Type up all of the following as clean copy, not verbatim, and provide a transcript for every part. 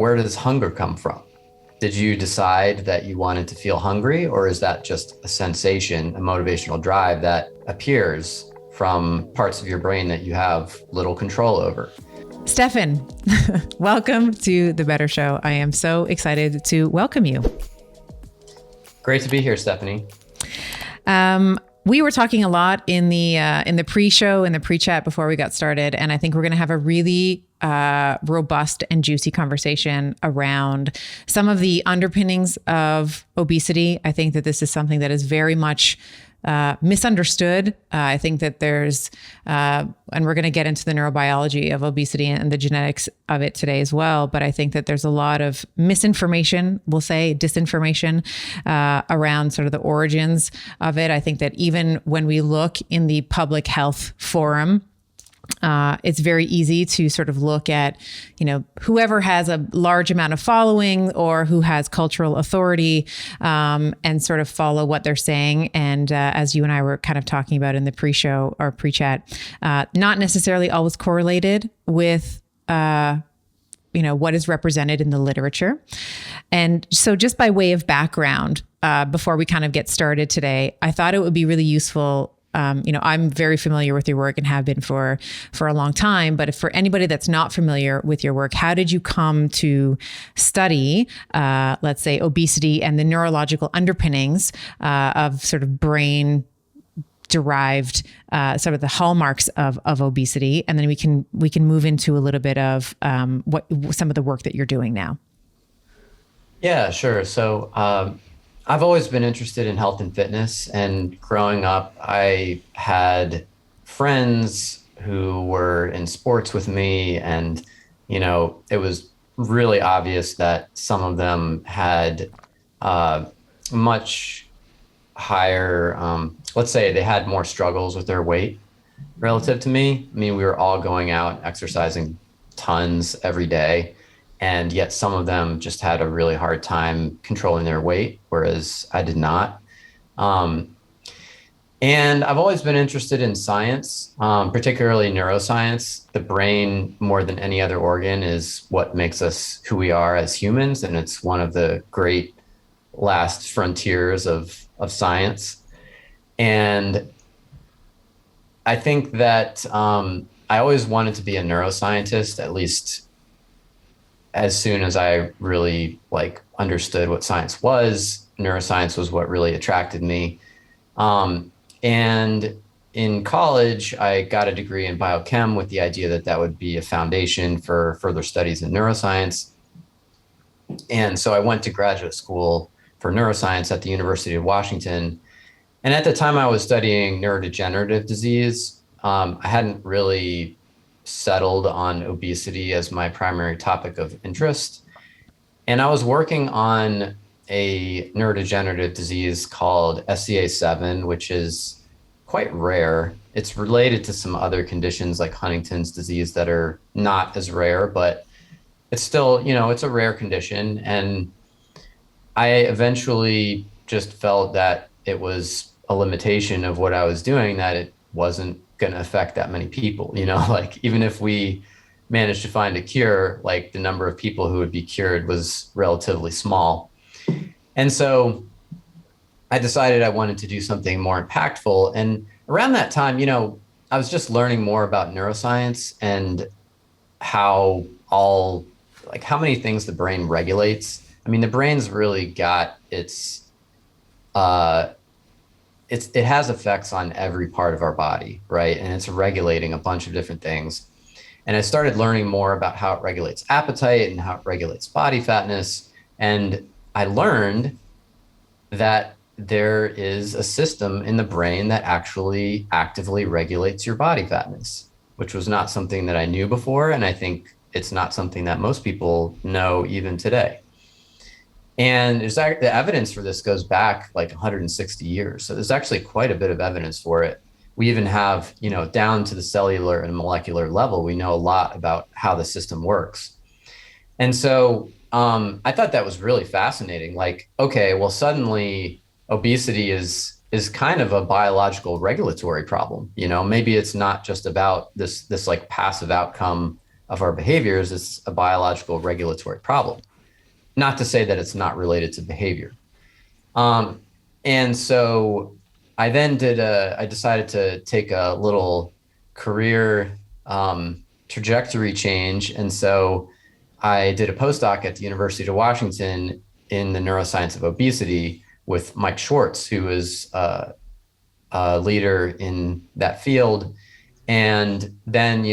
where does hunger come from? Did you decide that you wanted to feel hungry, or is that just a sensation, a motivational drive that appears from parts of your brain that you have little control over? Stephan, welcome to The Better Show. I am so excited to welcome you. Great to be here, Stephanie. We were talking a lot in the pre-show, in the pre-chat before we got started, and I think we're going to have a really robust and juicy conversation around some of the underpinnings of obesity. I think that this is something that is very much misunderstood. I think that there's, and we're going to get into the neurobiology of obesity and the genetics of it today as well. But I think that there's a lot of misinformation, we'll say disinformation, around sort of the origins of it. I think that even when we look in the public health forum, it's very easy to sort of look at, whoever has a large amount of following or who has cultural authority, and sort of follow what they're saying. And as you and I were kind of talking about in the pre-show or pre-chat, not necessarily always correlated with, what is represented in the literature. And so just by way of background, before we kind of get started today, I thought it would be really useful. I'm very familiar with your work and have been for a long time. But if for anybody that's not familiar with your work, how did you come to study, let's say, obesity and the neurological underpinnings of sort of brain derived sort of the hallmarks of obesity? And then we can move into a little bit of what some of the work that you're doing now. Yeah, sure. So I've always been interested in health and fitness, and growing up, I had friends who were in sports with me, and, it was really obvious that some of them had much higher, let's say they had more struggles with their weight relative to me. I mean, we were all going out exercising tons every day. And yet some of them just had a really hard time controlling their weight, whereas I did not. And I've always been interested in science, particularly neuroscience. The brain, more than any other organ, is what makes us who we are as humans. And it's one of the great last frontiers of science. And I think that I always wanted to be a neuroscientist, at least as soon as I really understood what science was. Neuroscience was what really attracted me. And in college, I got a degree in biochem with the idea that that would be a foundation for further studies in neuroscience. And so I went to graduate school for neuroscience at the University of Washington. And at the time I was studying neurodegenerative disease, I hadn't really settled on obesity as my primary topic of interest. And I was working on a neurodegenerative disease called SCA7, which is quite rare. It's related to some other conditions like Huntington's disease that are not as rare, but it's still, it's a rare condition. And I eventually just felt that it was a limitation of what I was doing, that it wasn't going to affect that many people, even if we managed to find a cure, the number of people who would be cured was relatively small. And so I decided I wanted to do something more impactful. And around that time, I was just learning more about neuroscience and how many things the brain regulates. I mean, the brain's really got it has effects on every part of our body, right? And it's regulating a bunch of different things. And I started learning more about how it regulates appetite and how it regulates body fatness. And I learned that there is a system in the brain that actually actively regulates your body fatness, which was not something that I knew before. And I think it's not something that most people know even today. And the evidence for this goes back 160 years. So there's actually quite a bit of evidence for it. We even have, down to the cellular and molecular level, we know a lot about how the system works. And so I thought that was really fascinating. Okay, well, suddenly obesity is kind of a biological regulatory problem. Maybe it's not just about this passive outcome of our behaviors is a biological regulatory problem. Not to say that it's not related to behavior. And so I then I decided to take a little career trajectory change. And so I did a postdoc at the University of Washington in the neuroscience of obesity with Mike Schwartz, who is a leader in that field. And then,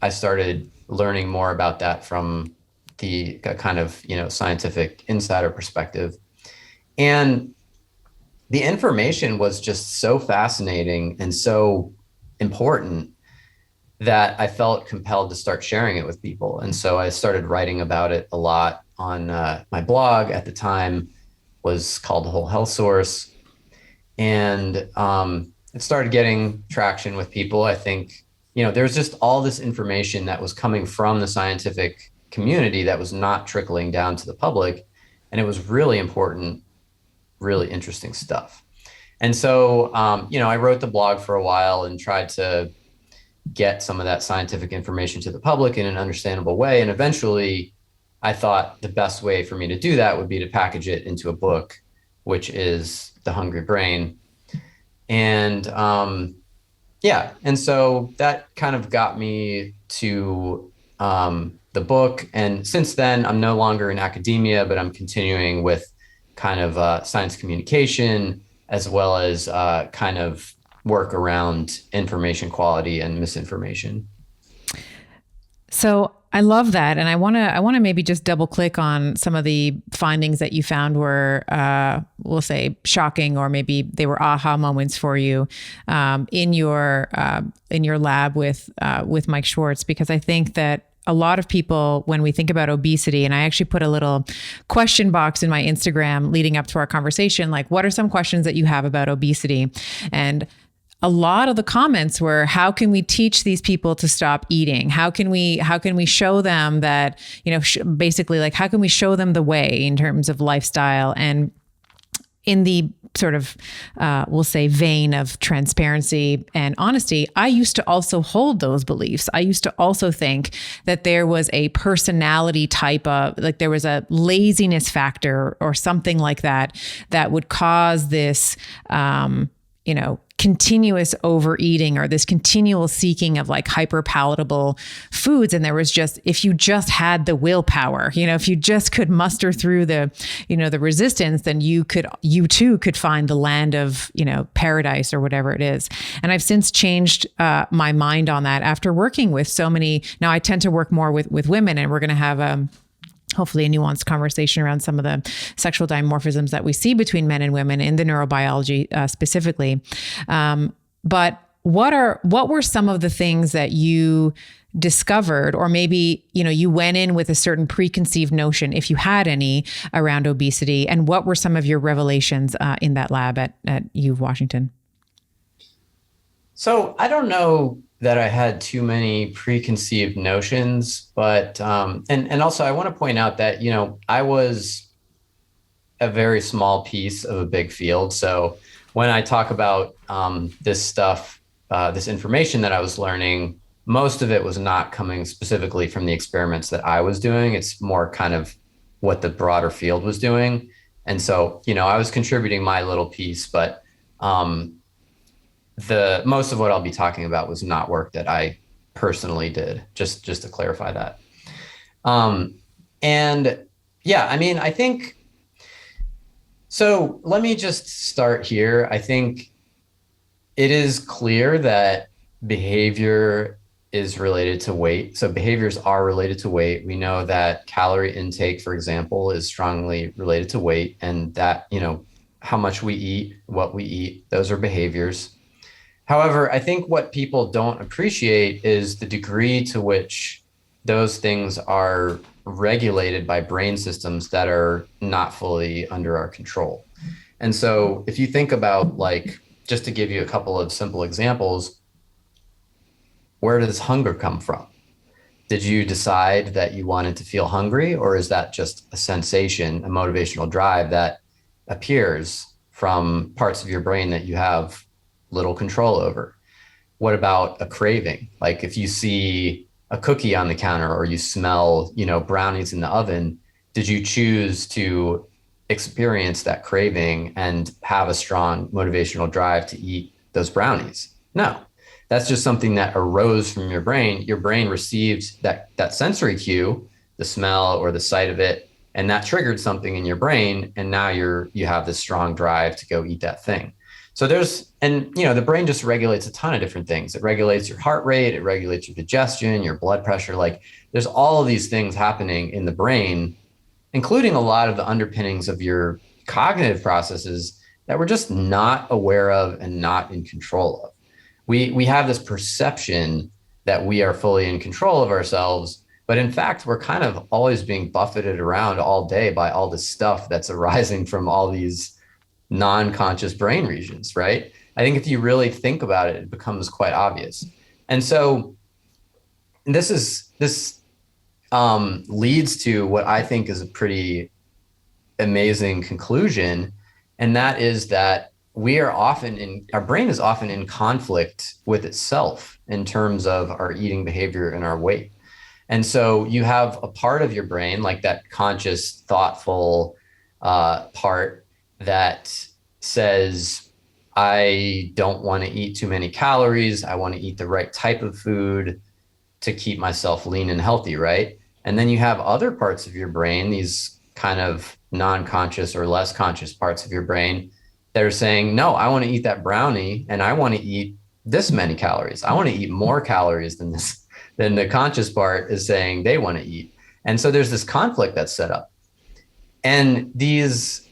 I started learning more about that from the kind of, scientific insider perspective. And the information was just so fascinating and so important that I felt compelled to start sharing it with people. And so I started writing about it a lot on my blog. At the time was called Whole Health Source. And it started getting traction with people. I think, there's just all this information that was coming from the scientific community that was not trickling down to the public. And it was really important, really interesting stuff. And so, I wrote the blog for a while and tried to get some of that scientific information to the public in an understandable way. And eventually I thought the best way for me to do that would be to package it into a book, which is The Hungry Brain. And and so that kind of got me to the book. And since then, I'm no longer in academia, but I'm continuing with kind of science communication, as well as kind of work around information quality and misinformation. So I love that, and I want to maybe just double click on some of the findings that you found were, we'll say, shocking, or maybe they were aha moments for you in your lab with Mike Schwartz, because I think that a lot of people, when we think about obesity, and I actually put a little question box in my Instagram leading up to our conversation, like, what are some questions that you have about obesity? And a lot of the comments were, how can we teach these people to stop eating? How can we show them that, basically, like, how can we show them the way in terms of lifestyle? And in the sort of, we'll say, vein of transparency and honesty, I used to also hold those beliefs. I used to also think that there was a personality type of, like, there was a laziness factor or something like that that would cause this, continuous overeating, or this continual seeking of like hyper palatable foods. And there was just, if you just had the willpower, if you just could muster through the resistance, then you too could find the land of, paradise or whatever it is. And I've since changed my mind on that after working with so many. Now I tend to work more with women, and we're going to have hopefully a nuanced conversation around some of the sexual dimorphisms that we see between men and women in the neurobiology specifically. But what were some of the things that you discovered, or maybe, you went in with a certain preconceived notion, if you had any, around obesity, and what were some of your revelations in that lab at U of Washington? So I don't know that I had too many preconceived notions, but and also I want to point out that I was a very small piece of a big field. So when I talk about this stuff, this information that I was learning, most of it was not coming specifically from the experiments that I was doing. It's more kind of what the broader field was doing, and so I was contributing my little piece, but the most of what I'll be talking about was not work that I personally did, just to clarify that. And yeah, I mean, I think, so let me just start here. I think it is clear that behavior is related to weight. So behaviors are related to weight. We know that calorie intake, for example, is strongly related to weight, and that, how much we eat, what we eat, those are behaviors. However, I think what people don't appreciate is the degree to which those things are regulated by brain systems that are not fully under our control. And so if you think about, like, just to give you a couple of simple examples, where does hunger come from? Did you decide that you wanted to feel hungry, or is that just a sensation, a motivational drive that appears from parts of your brain that you have little control over? What about a craving? Like, if you see a cookie on the counter or you smell, brownies in the oven, did you choose to experience that craving and have a strong motivational drive to eat those brownies? No. That's just something that arose from your brain. Your brain received that sensory cue, the smell or the sight of it, and that triggered something in your brain, and now you have this strong drive to go eat that thing. So the brain just regulates a ton of different things. It regulates your heart rate, it regulates your digestion, your blood pressure. Like there's all of these things happening in the brain, including a lot of the underpinnings of your cognitive processes that we're just not aware of and not in control of. We have this perception that we are fully in control of ourselves, but in fact, we're kind of always being buffeted around all day by all this stuff that's arising from all these non-conscious brain regions, right? I think if you really think about it, it becomes quite obvious. And so this leads to what I think is a pretty amazing conclusion, and that is that our brain is often in conflict with itself in terms of our eating behavior and our weight. And so you have a part of your brain, like that conscious, thoughtful part that says, I don't want to eat too many calories. I want to eat the right type of food to keep myself lean and healthy, right? And then you have other parts of your brain, these kind of non-conscious or less conscious parts of your brain that are saying, no, I want to eat that brownie and I want to eat this many calories. I want to eat more calories than the conscious part is saying they want to eat. And so there's this conflict that's set up. And this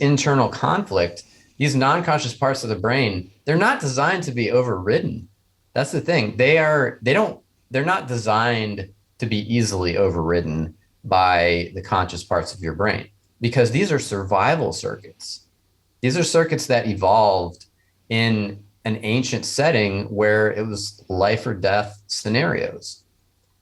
internal conflict, these non-conscious parts of the brain, they're not designed to be overridden. That's the thing. They're not designed to be easily overridden by the conscious parts of your brain, because these are survival circuits. These are circuits that evolved in an ancient setting where it was life or death scenarios.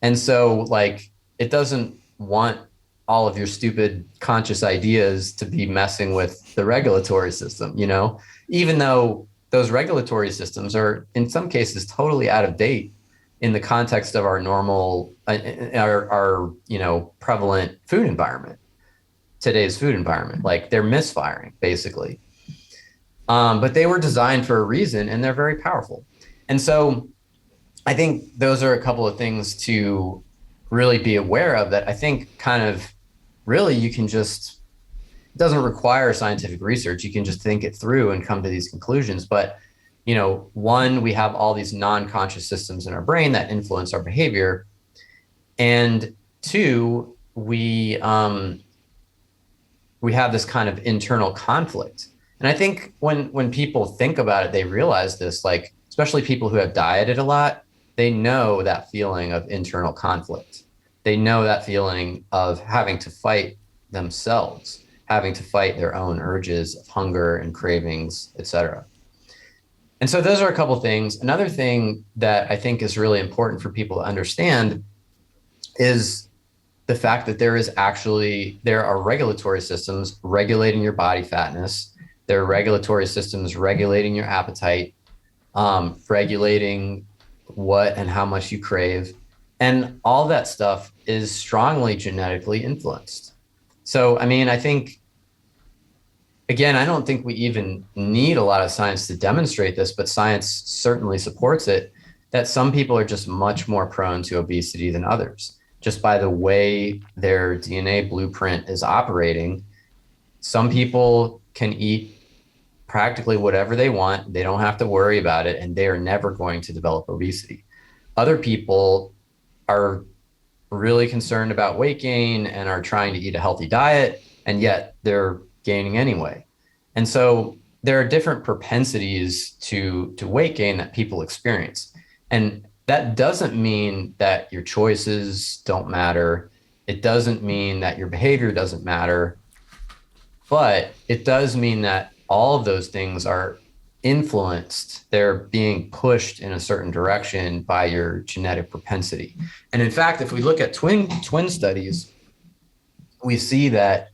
And so like, it doesn't want all of your stupid conscious ideas to be messing with the regulatory system, even though those regulatory systems are in some cases totally out of date in the context of our normal, our prevalent food environment, today's food environment. Like they're misfiring basically. But they were designed for a reason and they're very powerful. And so I think those are a couple of things to really be aware of that I think kind of really it doesn't require scientific research. You can just think it through and come to these conclusions. But, one, we have all these non-conscious systems in our brain that influence our behavior. And two, we have this kind of internal conflict. And I think when people think about it, they realize this, like, especially people who have dieted a lot, they know that feeling of internal conflict. They know that feeling of having to fight themselves, having to fight their own urges of hunger and cravings, etc. And so those are a couple of things. Another thing that I think is really important for people to understand is the fact that there are regulatory systems regulating your body fatness. There are regulatory systems regulating your appetite, regulating what and how much you crave. And all that stuff is strongly genetically influenced. So, I think, again, I don't think we even need a lot of science to demonstrate this, but science certainly supports it, that some people are just much more prone to obesity than others, just by the way their DNA blueprint is operating. Some people can eat practically whatever they want. They don't have to worry about it, and they are never going to develop obesity. Other people are really concerned about weight gain and are trying to eat a healthy diet, and yet they're gaining anyway. And so there are different propensities to weight gain that people experience. And that doesn't mean that your choices don't matter. It doesn't mean that your behavior doesn't matter, but it does mean that all of those things are influenced. They're being pushed in a certain direction by your genetic propensity. And in fact, if we look at twin studies, we see that,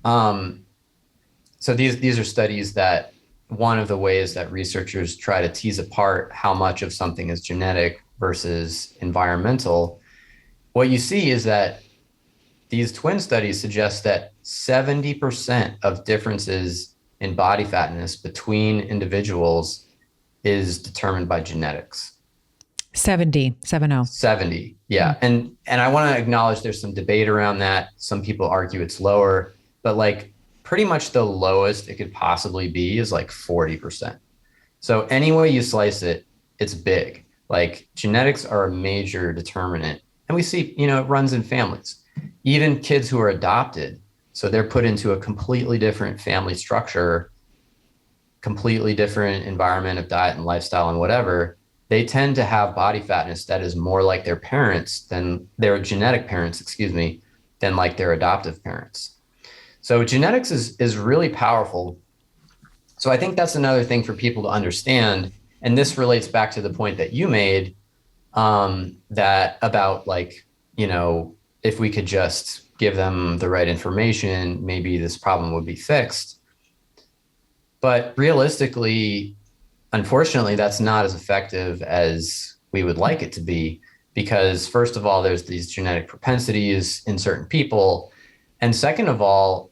so these are studies that one of the ways that researchers try to tease apart how much of something is genetic versus environmental what you see is that these twin studies suggest that 70% of differences in body fatness between individuals is determined by genetics. 70, 70. 70. Yeah. And I want to acknowledge there's some debate around that. Some people argue it's lower, but like pretty much the lowest it could possibly be is like 40%. So any way you slice it, it's big. Like genetics are a major determinant. And we see, it runs in families. Even kids who are adopted, so they're put into a completely different family structure, completely different environment of diet and lifestyle and whatever, they tend to have body fatness that is more like their parents than their genetic parents, than like their adoptive parents. So genetics is really powerful. So I think that's another thing for people to understand. And this relates back to the point that you made, that about like, if we could just give them the right information, maybe this problem would be fixed. But realistically, unfortunately, that's not as effective as we would like it to be, because first of all, there's these genetic propensities in certain people. And second of all,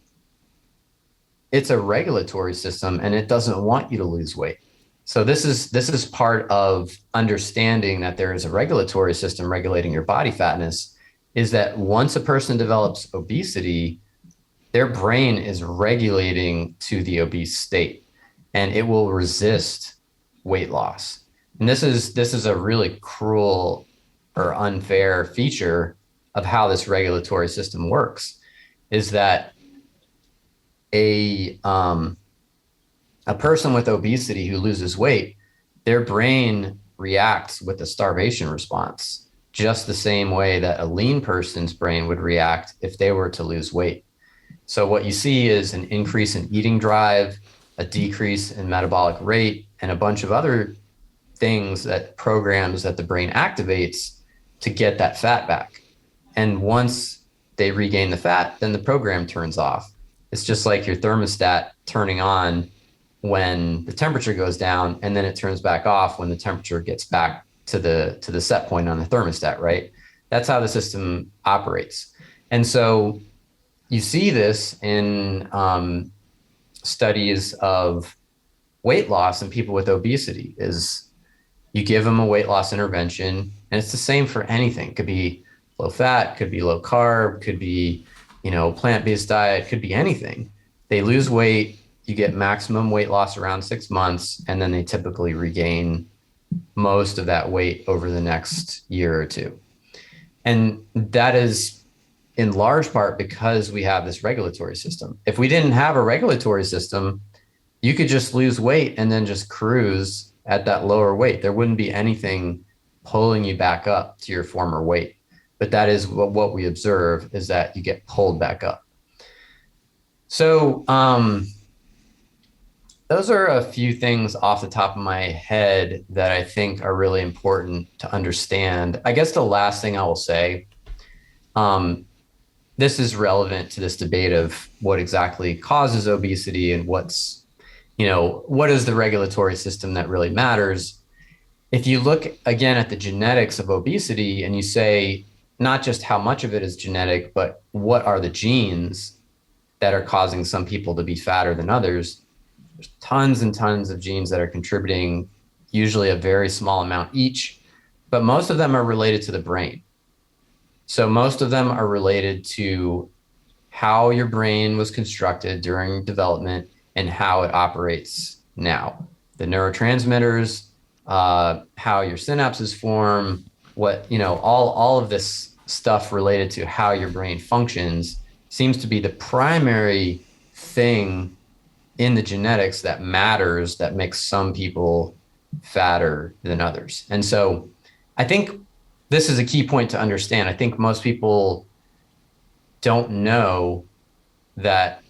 it's a regulatory system and it doesn't want you to lose weight. So this is part of understanding that there is a regulatory system regulating your body fatness, is that once a person develops obesity, their brain is regulating to the obese state and it will resist weight loss. And this is a really cruel or unfair feature of how this regulatory system works, is that a person with obesity who loses weight, their brain reacts with a starvation response, just the same way that a lean person's brain would react if they were to lose weight. So what you see is an increase in eating drive, a decrease in metabolic rate, and a bunch of other things, that programs that the brain activates to get that fat back. And once they regain the fat, then the program turns off. It's just like your thermostat turning on when the temperature goes down, and then it turns back off when the temperature gets back to the set point on the thermostat, right? That's how the system operates. And so you see this in studies of weight loss in people with obesity. Is you give them a weight loss intervention, and it's the same for anything. It could be low fat, could be low carb, could be, plant-based diet, could be anything. They lose weight, you get maximum weight loss around 6 months, and then they typically regain most of that weight over the next year or two. And that is in large part because we have this regulatory system. If we didn't have a regulatory system, you could just lose weight and then just cruise at that lower weight. There wouldn't be anything pulling you back up to your former weight. But that is what we observe, is that you get pulled back up. So those are a few things off the top of my head that I think are really important to understand. I guess the last thing I will say, this is relevant to this debate of what exactly causes obesity and what is the regulatory system that really matters. If you look again at the genetics of obesity and you say, not just how much of it is genetic, but what are the genes that are causing some people to be fatter than others, there's tons and tons of genes that are contributing, usually a very small amount each, but most of them are related to the brain. So most of them are related to how your brain was constructed during development and how it operates now. The neurotransmitters, how your synapses form, all of this stuff related to how your brain functions seems to be the primary thing in the genetics that matters, that makes some people fatter than others. And so I think this is a key point to understand. I think most people don't know that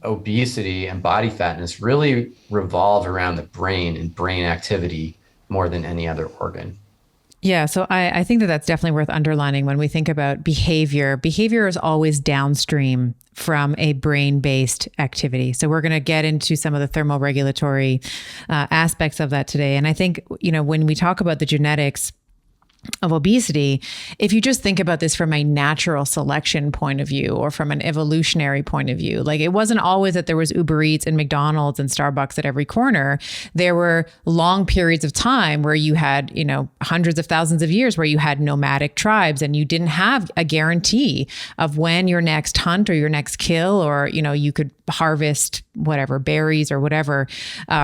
obesity and body fatness really revolve around the brain and brain activity more than any other organ. Yeah, so I think that that's definitely worth underlining when we think about behavior. Behavior is always downstream from a brain-based activity. So we're going to get into some of the thermoregulatory aspects of that today. And I think, when we talk about the genetics, of obesity, if you just think about this from a natural selection point of view or from an evolutionary point of view, like it wasn't always that there was Uber Eats and McDonald's and Starbucks at every corner. There were long periods of time where you had, hundreds of thousands of years where you had nomadic tribes and you didn't have a guarantee of when your next hunt or your next kill, or, you could harvest whatever berries or whatever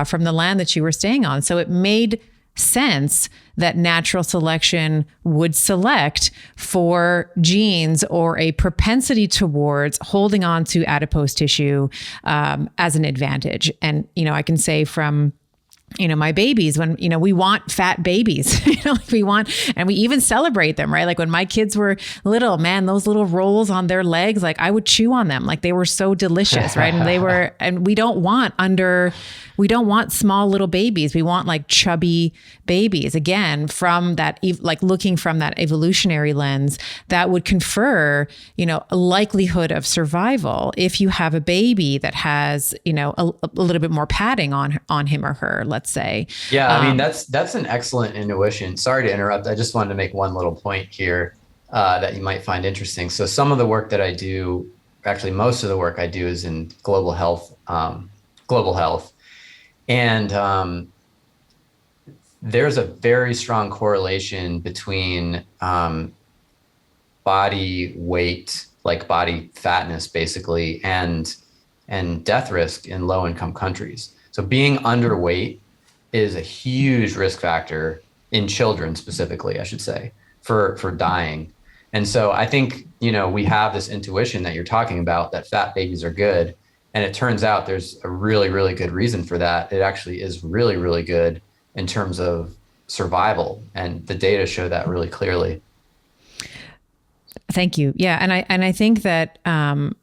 from the land that you were staying on. So it made sense that natural selection would select for genes or a propensity towards holding on to adipose tissue as an advantage. And, I can say from my babies, when, we want fat babies, we want, and we even celebrate them, right? Like when my kids were little, man, those little rolls on their legs, like I would chew on them. Like they were so delicious, right? And we don't want small little babies. We want like chubby babies. Again, from that, like looking from that evolutionary lens, that would confer, a likelihood of survival if you have a baby that has, a little bit more padding on him or her, let's say. Yeah, I mean, that's an excellent intuition. Sorry to interrupt. I just wanted to make one little point here that you might find interesting. So some of the work that I do, actually most of the work I do, is in global health. And there's a very strong correlation between body weight, like body fatness, basically, and death risk in low-income countries. So being underweight is a huge risk factor in children, specifically, I should say, for dying. And so I think, we have this intuition that you're talking about, that fat babies are good. And it turns out there's a really, really good reason for that. It actually is really, really good in terms of survival. And the data show that really clearly. Thank you. Yeah. And I think that, kind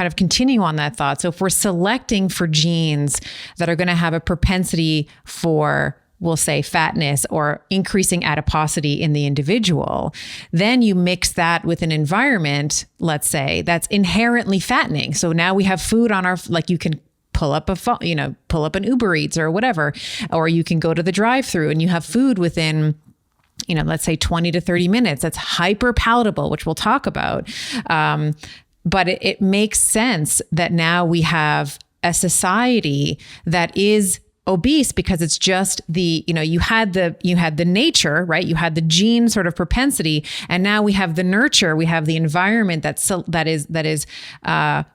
of continue on that thought. So if we're selecting for genes that are going to have a propensity for, we'll say, fatness or increasing adiposity in the individual, then you mix that with an environment, let's say, that's inherently fattening. So now we have food on our, like you can pull up an Uber Eats or whatever, or you can go to the drive-through and you have food within, let's say 20 to 30 minutes. That's hyper palatable, which we'll talk about. But it makes sense that now we have a society that is obese because it's just the, you had the nature, right? You had the gene sort of propensity, and now we have the nurture. We have the environment that is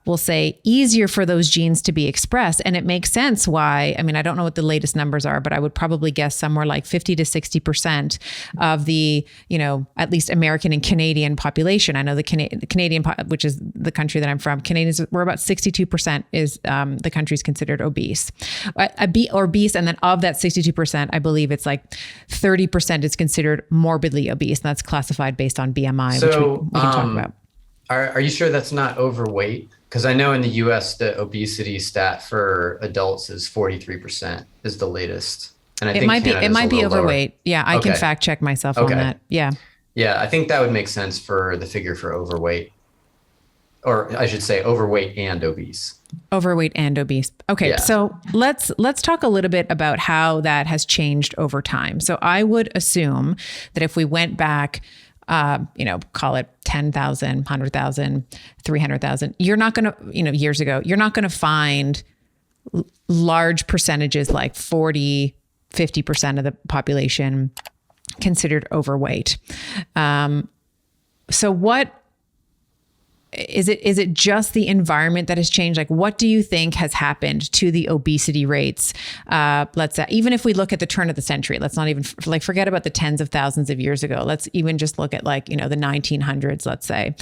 we'll say easier for those genes to be expressed. And it makes sense why, I mean, I don't know what the latest numbers are, but I would probably guess somewhere like 50 to 60% of the, at least American and Canadian population. I know the Canadian, which is the country that I'm from, Canadians, we're about 62% is the country's considered obese. Obese, and then of that 62%, I believe it's like 30% is considered morbidly obese, and that's classified based on BMI, which we can talk about. Are you sure that's not overweight? Because I know in the US, the obesity stat for adults is 43% is the latest. And I think it might be overweight. Lower. Yeah, I can fact check myself on that. Yeah. Yeah, I think that would make sense for the figure for overweight. Or I should say overweight and obese. Overweight and obese. Okay, yeah. So let's talk a little bit about how that has changed over time. So I would assume that if we went back, call it 10,000, 100,000, 300,000, you're not going to, years ago, you're not going to find large percentages like 40, 50% of the population considered overweight. So what, is it just the environment that has changed? Like, what do you think has happened to the obesity rates? Let's say, even if we look at the turn of the century, let's not even forget about the tens of thousands of years ago. Let's even just look at the 1900s, let's say.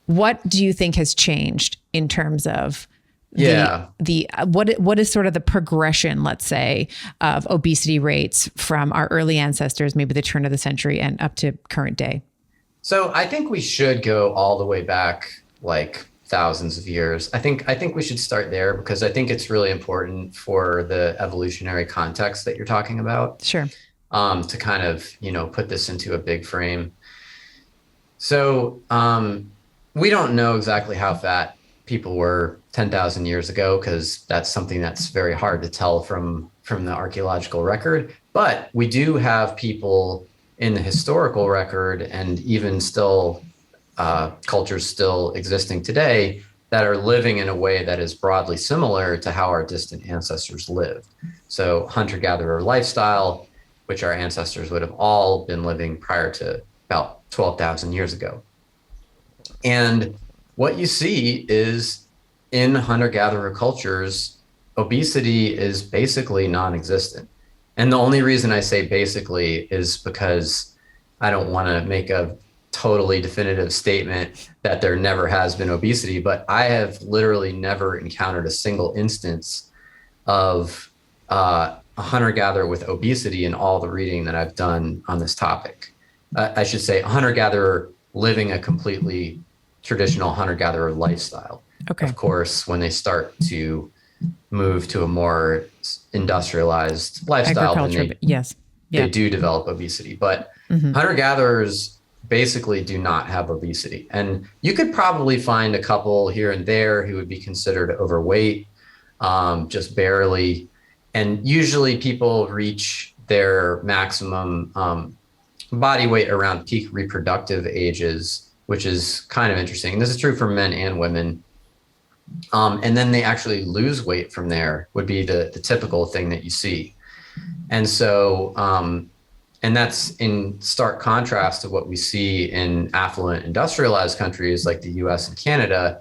What do you think has changed in terms of what is sort of the progression, let's say, of obesity rates from our early ancestors, maybe the turn of the century, and up to current day? So I think we should go all the way back like thousands of years. I think we should start there because I think it's really important for the evolutionary context that you're talking about. Sure. To kind of, put this into a big frame. So we don't know exactly how fat people were 10,000 years ago because that's something that's very hard to tell from the archaeological record. But we do have people in the historical record, and even still cultures still existing today, that are living in a way that is broadly similar to how our distant ancestors lived. So hunter-gatherer lifestyle, which our ancestors would have all been living prior to about 12,000 years ago. And what you see is in hunter-gatherer cultures, obesity is basically non-existent. And the only reason I say basically is because I don't want to make a totally definitive statement that there never has been obesity, but I have literally never encountered a single instance of a hunter-gatherer with obesity in all the reading that I've done on this topic. I should say a hunter-gatherer living a completely traditional hunter-gatherer lifestyle. Okay. Of course, when they start to move to a more industrialized lifestyle, then they do develop obesity. But hunter-gatherers basically do not have obesity. And you could probably find a couple here and there who would be considered overweight, just barely. And usually people reach their maximum body weight around peak reproductive ages, which is kind of interesting. And this is true for men and women. And then they actually lose weight from there would be the typical thing that you see. And so, and that's in stark contrast to what we see in affluent industrialized countries like the US and Canada,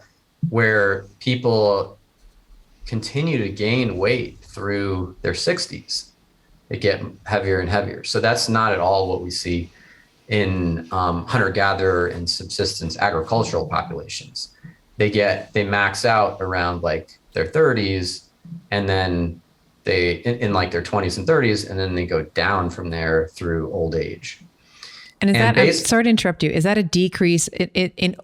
where people continue to gain weight through their 60s. They get heavier and heavier. So that's not at all what we see in hunter-gatherer and subsistence agricultural populations. They max out around like their 30s, and then they in like their 20s and 30s, and then they go down from there through old age. And I'm sorry to interrupt you. Is that a decrease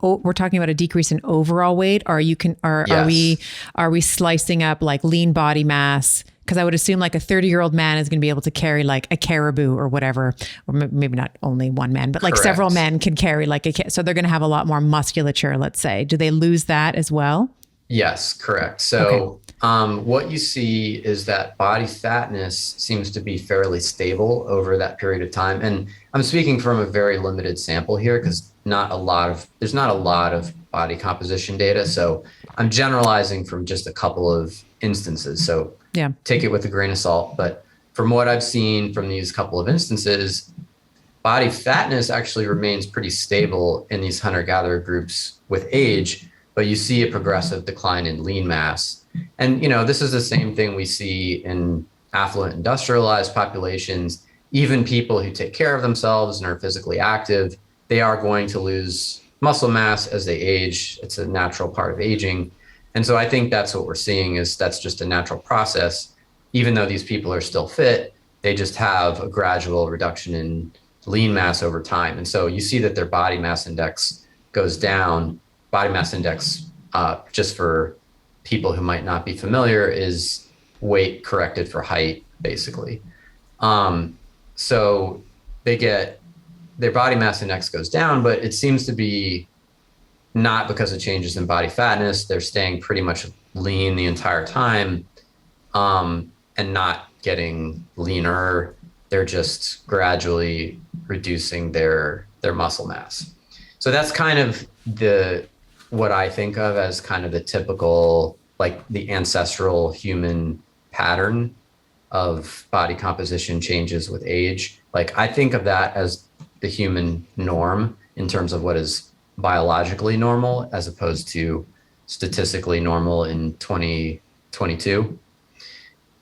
we're talking about a decrease in overall weight, or yes. Are we slicing up like lean body mass? Because I would assume like a 30-year-old man is going to be able to carry like a caribou or whatever, or maybe not only one man, but like Correct. Several men can carry like so they're going to have a lot more musculature, let's say. Do they lose that as well? Yes, correct. So what you see is that body fatness seems to be fairly stable over that period of time. And I'm speaking from a very limited sample here because there's not a lot of body composition data. So I'm generalizing from just a couple of instances. So take it with a grain of salt. But from what I've seen from these couple of instances, body fatness actually remains pretty stable in these hunter-gatherer groups with age, but you see a progressive decline in lean mass. And, this is the same thing we see in affluent industrialized populations. Even people who take care of themselves and are physically active, they are going to lose muscle mass as they age. It's a natural part of aging. And so I think that's what we're seeing is that's just a natural process. Even though these people are still fit, they just have a gradual reduction in lean mass over time. And so you see that their body mass index goes down. Body mass index, just for people who might not be familiar, is weight corrected for height, basically. So their body mass index goes down, but it seems to be not because of changes in body fatness. They're staying pretty much lean the entire time, and not getting leaner. They're just gradually reducing their muscle mass. So that's kind of what I think of as kind of the typical, like the ancestral human pattern of body composition changes with age. Like I think of that as the human norm in terms of what is biologically normal as opposed to statistically normal in 2022.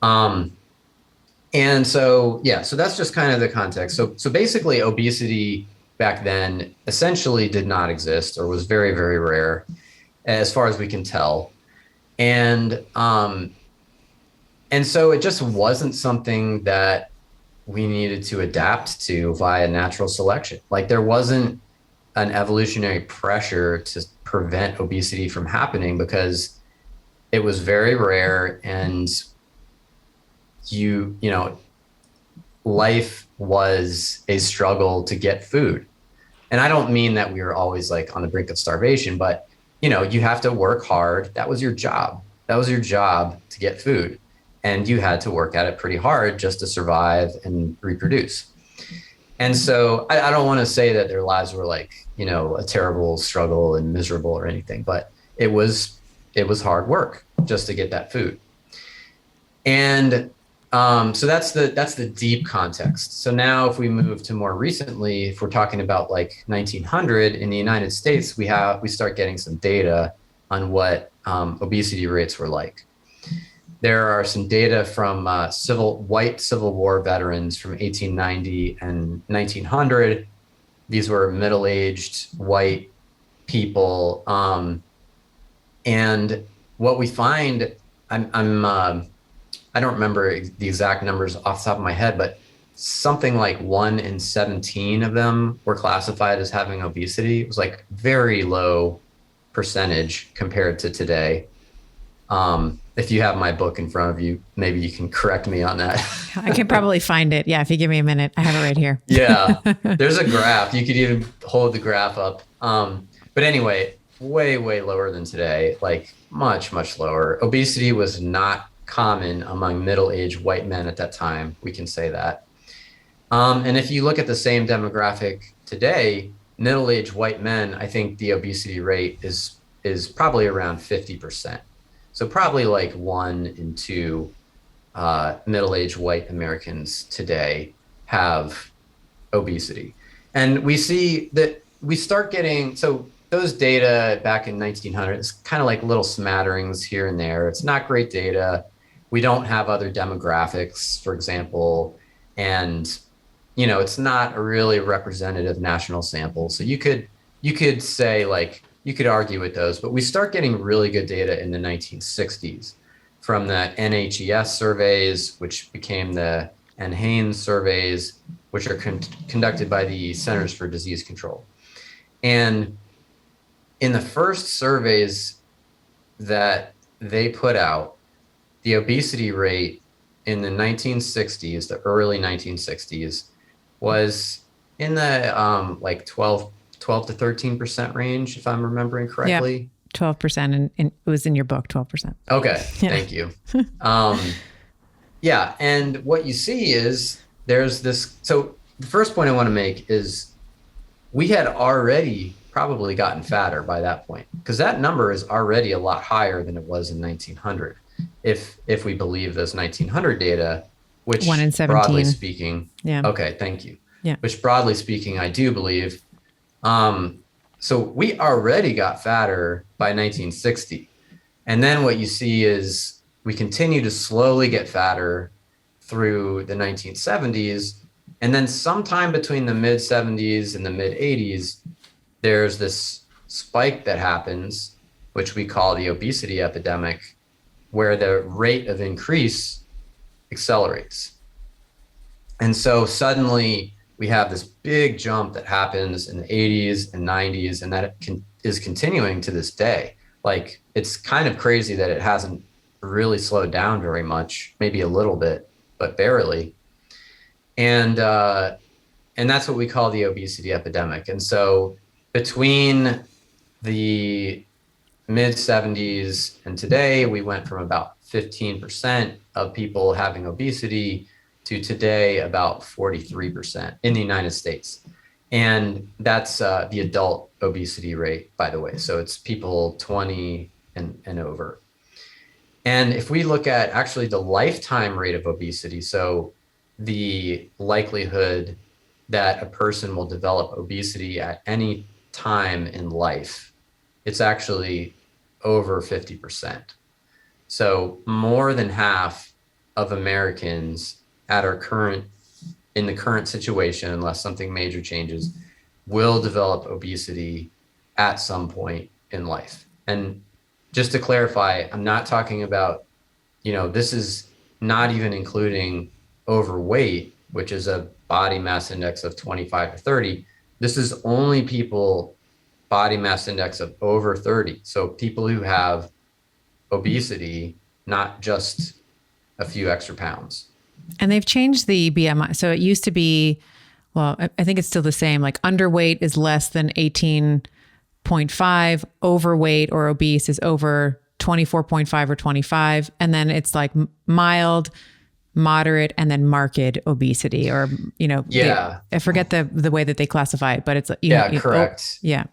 And so that's just kind of the context. So basically obesity back then essentially did not exist or was very, very rare as far as we can tell. And so it just wasn't something that we needed to adapt to via natural selection. Like there wasn't an evolutionary pressure to prevent obesity from happening because it was very rare, and life was a struggle to get food. And I don't mean that we were always like on the brink of starvation, but you have to work hard. That was your job. That was your job to get food. and you had to work at it pretty hard just to survive and reproduce. And so I don't want to say that their lives were like, a terrible struggle and miserable or anything, but it was hard work just to get that food. And so that's the deep context. So now if we move to more recently, if we're talking about like 1900 in the United States, we start getting some data on what obesity rates were like. There are some data from white Civil War veterans from 1890 and 1900. These were middle-aged white people. And what we find, I don't remember the exact numbers off the top of my head, but something like 1 in 17 of them were classified as having obesity. It was like very low percentage compared to today. If you have my book in front of you, maybe you can correct me on that. I can probably find it. Yeah, if you give me a minute. I have it right here. Yeah, there's a graph. You could even hold the graph up. But anyway, way, way lower than today, like much, much lower. Obesity was not common among middle-aged white men at that time. We can say that. And if you look at the same demographic today, middle-aged white men, I think the obesity rate is probably around 50%. So probably like 1 in 2 middle-aged white Americans today have obesity. And we see that we start getting, so those data back in 1900, it's kind of like little smatterings here and there. It's not great data. We don't have other demographics, for example, and it's not a really representative national sample. So you could say like, you could argue with those, but we start getting really good data in the 1960s from the NHES surveys, which became the NHANES surveys, which are conducted by the Centers for Disease Control. And in the first surveys that they put out, the obesity rate in the 1960s, the early 1960s, was in the like 12 to 13% range, if I'm remembering correctly. Yeah, 12%. And it was in your book, 12%. Okay, thank you. Yeah, and what you see is there's this. So the first point I want to make is we had already probably gotten fatter by that point, because that number is already a lot higher than it was in 1900. If we believe those 1900 data, which 1 in 17. Broadly speaking, yeah. Okay, thank you. Yeah. Which broadly speaking, I do believe. So we already got fatter by 1960. And then what you see is we continue to slowly get fatter through the 1970s. And then sometime between the mid 70s and the mid 80s, there's this spike that happens, which we call the obesity epidemic, where the rate of increase accelerates. And so suddenly we have this big jump that happens in the 80s and 90s, and that is continuing to this day. Like, it's kind of crazy that it hasn't really slowed down very much, maybe a little bit, but barely. And that's what we call the obesity epidemic. And so between the mid 70s and today, we went from about 15% of people having obesity to today about 43% in the United States. And that's the adult obesity rate, by the way. So it's people 20 and over. And if we look at actually the lifetime rate of obesity, so the likelihood that a person will develop obesity at any time in life, it's actually over 50%. So more than half of Americans in the current situation, unless something major changes, will develop obesity at some point in life. And just to clarify, I'm not talking about, this is not even including overweight, which is a body mass index of 25 to 30. This is only people body mass index of over 30. So people who have obesity, not just a few extra pounds. And they've changed the BMI. So it used to be, well, I think it's still the same. Like underweight is less than 18.5, overweight or obese is over 24.5 or 25. And then it's like mild, moderate, and then marked obesity, or, I forget the way that they classify it, but it's, correct. Yeah.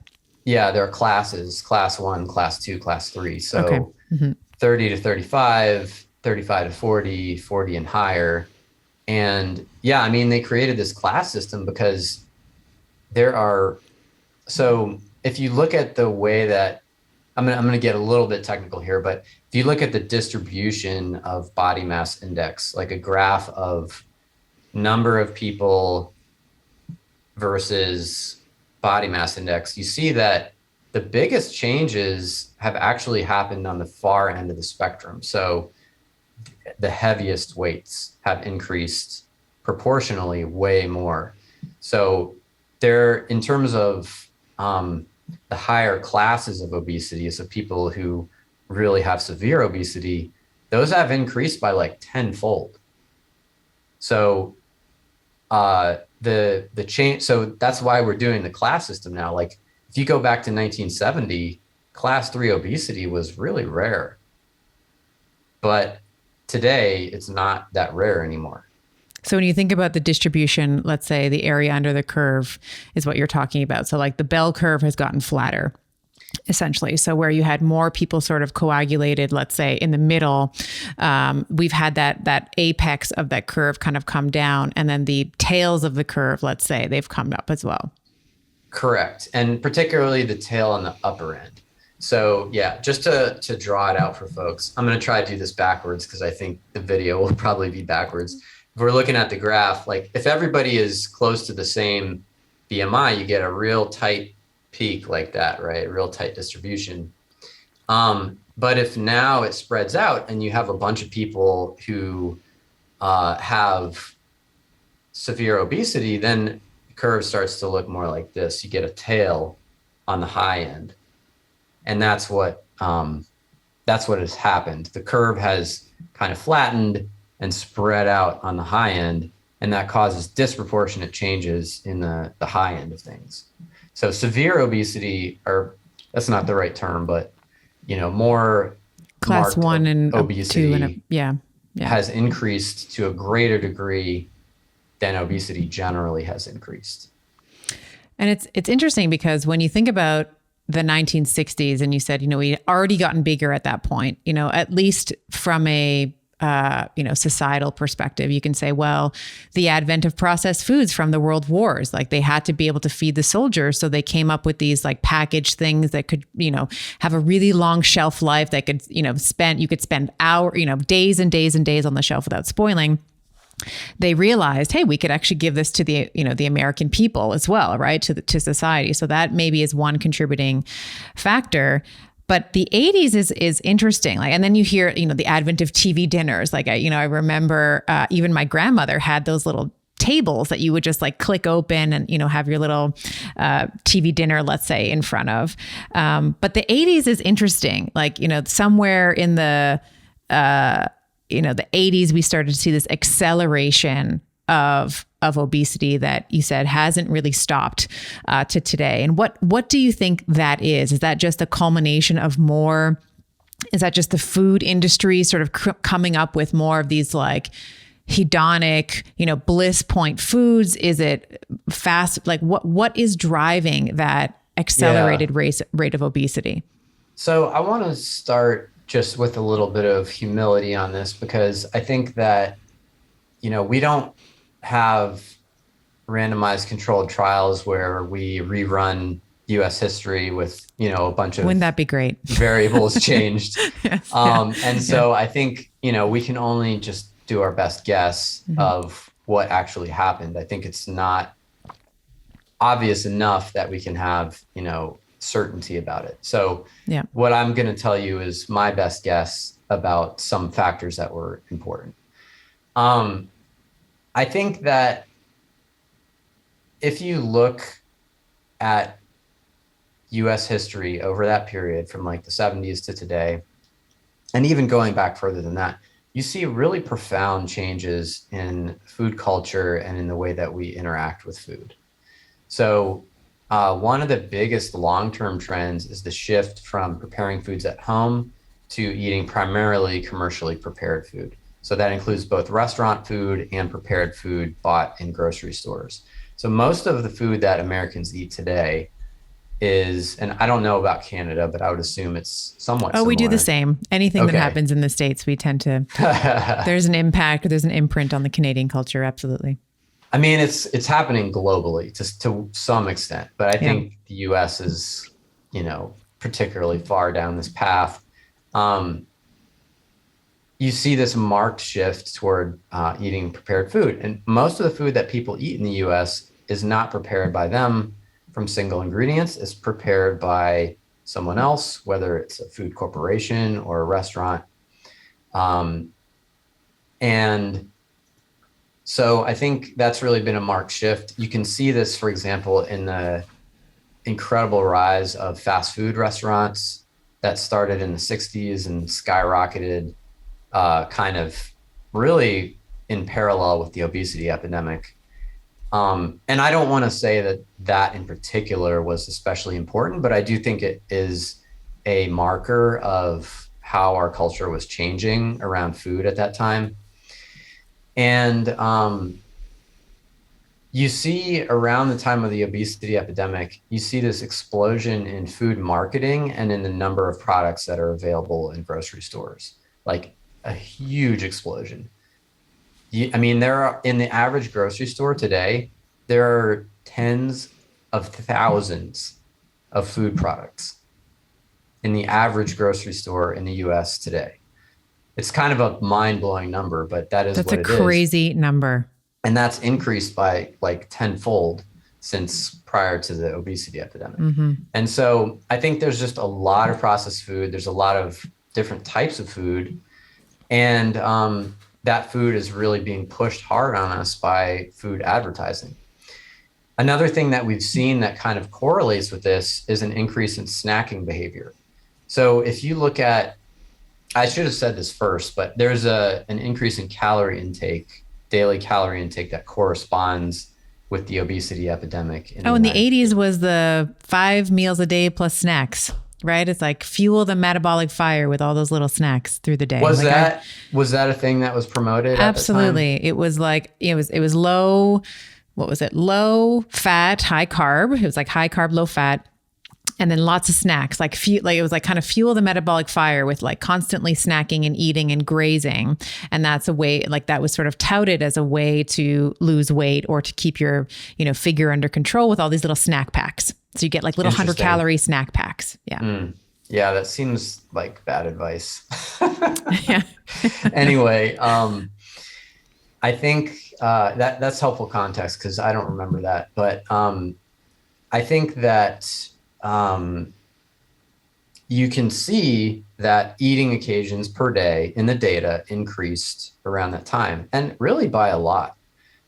Yeah. There are classes, class 1, class 2, class 3. So Okay. 30 to 35, 35 to 40, 40 and higher. And yeah, I mean, they created this class system because so if you look at the way that, I'm going to get a little bit technical here, but if you look at the distribution of body mass index, like a graph of number of people versus body mass index, you see that the biggest changes have actually happened on the far end of the spectrum. So the heaviest weights have increased proportionally way more. So in terms of the higher classes of obesity, so people who really have severe obesity, those have increased by like tenfold. So the change, so that's why we're doing the class system now. Like if you go back to 1970, class 3 obesity was really rare, but today it's not that rare anymore. So when you think about the distribution, let's say the area under the curve is what you're talking about. So like the bell curve has gotten flatter, essentially. So where you had more people sort of coagulated, let's say in the middle, we've had that apex of that curve kind of come down, and then the tails of the curve, let's say, they've come up as well. Correct. And particularly the tail on the upper end. So yeah, just to draw it out for folks, I'm going to try to do this backwards because I think the video will probably be backwards. If we're looking at the graph, like if everybody is close to the same BMI, you get a real tight peak like that, right? Real tight distribution. But if now it spreads out and you have a bunch of people who have severe obesity, then the curve starts to look more like this. You get a tail on the high end. And that's what has happened. The curve has kind of flattened and spread out on the high end, and that causes disproportionate changes in the high end of things. So severe obesity, or that's not the right term, but more class 1 and obesity 2 and has increased to a greater degree than obesity generally has increased. And it's interesting because when you think about the 1960s, and you said, we had already gotten bigger at that point, at least from a societal perspective, you can say, well, the advent of processed foods from the world wars, like they had to be able to feed the soldiers. So they came up with these like packaged things that could, have a really long shelf life that could, you could spend days and days and days on the shelf without spoiling. They realized, hey, we could actually give this to the, the American people as well, right? To society. So that maybe is one contributing factor. But the 80s is interesting. Like, and then you hear, the advent of TV dinners. Like, I remember even my grandmother had those little tables that you would just like click open and, have your little TV dinner, let's say, in front of. But the 80s is interesting. Like, somewhere in the 80s, we started to see this acceleration of obesity that you said hasn't really stopped to today. And what do you think that is? Is that just a culmination of more? Is that just the food industry sort of coming up with more of these like hedonic, bliss point foods? Is it fast? Like what is driving that accelerated rate of obesity? So I want to start just with a little bit of humility on this, because I think that, we don't have randomized controlled trials where we rerun US history with, a bunch of, wouldn't that be great? Variables changed. Yes, so I think, we can only just do our best guess of what actually happened. I think it's not obvious enough that we can have, certainty about it. So what I'm going to tell you is my best guess about some factors that were important. I think that if you look at US history over that period from like the 70s to today, and even going back further than that, you see really profound changes in food culture and in the way that we interact with food. So one of the biggest long-term trends is the shift from preparing foods at home to eating primarily commercially prepared food. So that includes both restaurant food and prepared food bought in grocery stores. So most of the food that Americans eat today is, and I don't know about Canada, but I would assume it's somewhat Oh, similar. we do the same. Anything that Okay. happens in the States, we tend to, there's an impact, there's an imprint on the Canadian culture. Absolutely. I mean, it's happening globally to some extent, but I think the US is, particularly far down this path. You see this marked shift toward eating prepared food. And most of the food that people eat in the US is not prepared by them from single ingredients. It's prepared by someone else, whether it's a food corporation or a restaurant. And so I think that's really been a marked shift. You can see this, for example, in the incredible rise of fast food restaurants that started in the 60s and skyrocketed kind of really in parallel with the obesity epidemic. And I don't want to say that in particular was especially important, but I do think it is a marker of how our culture was changing around food at that time. And you see around the time of the obesity epidemic, you see this explosion in food marketing and in the number of products that are available in grocery stores, like a huge explosion. There are, in the average grocery store today, there are tens of thousands of food products in the average grocery store in the US today. It's kind of a mind-blowing number, but that's what it is. That's a crazy number. And that's increased by like tenfold since prior to the obesity epidemic. Mm-hmm. And so I think there's just a lot of processed food. There's a lot of different types of food. And that food is really being pushed hard on us by food advertising. Another thing that we've seen that kind of correlates with this is an increase in snacking behavior. So if you look at, I should have said this first, but there's an increase in calorie intake, daily calorie intake that corresponds with the obesity epidemic. In the 80s was the 5 meals a day plus snacks, right? It's like fuel the metabolic fire with all those little snacks through the day. Was that a thing that was promoted? Absolutely. It was like, it was low, what was it? Low fat, high carb. It was like high carb, low fat. And then lots of snacks, it was like kind of fuel the metabolic fire with like constantly snacking and eating and grazing. And that's a way, like that was sort of touted as a way to lose weight or to keep your, figure under control with all these little snack packs. So you get like little 100-calorie snack packs. Yeah. Yeah, that seems like bad advice. Yeah. Anyway, I think that's helpful context because I don't remember that. But I think that you can see that eating occasions per day in the data increased around that time, and really by a lot.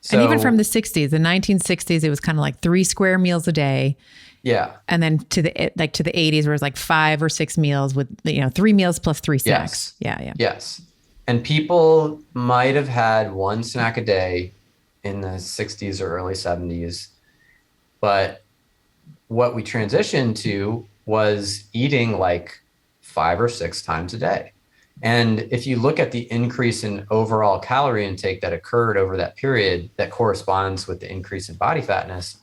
So, and even from the 60s, the 1960s, it was kind of like 3 square meals a day. Yeah. And then to the 80s, where it was like 5 or 6 meals with 3 meals plus 3 snacks. Yes. Yeah. Yes. And people might have had 1 snack a day in the 60s or early 70s, but what we transitioned to was eating like 5 or 6 times a day. And if you look at the increase in overall calorie intake that occurred over that period that corresponds with the increase in body fatness,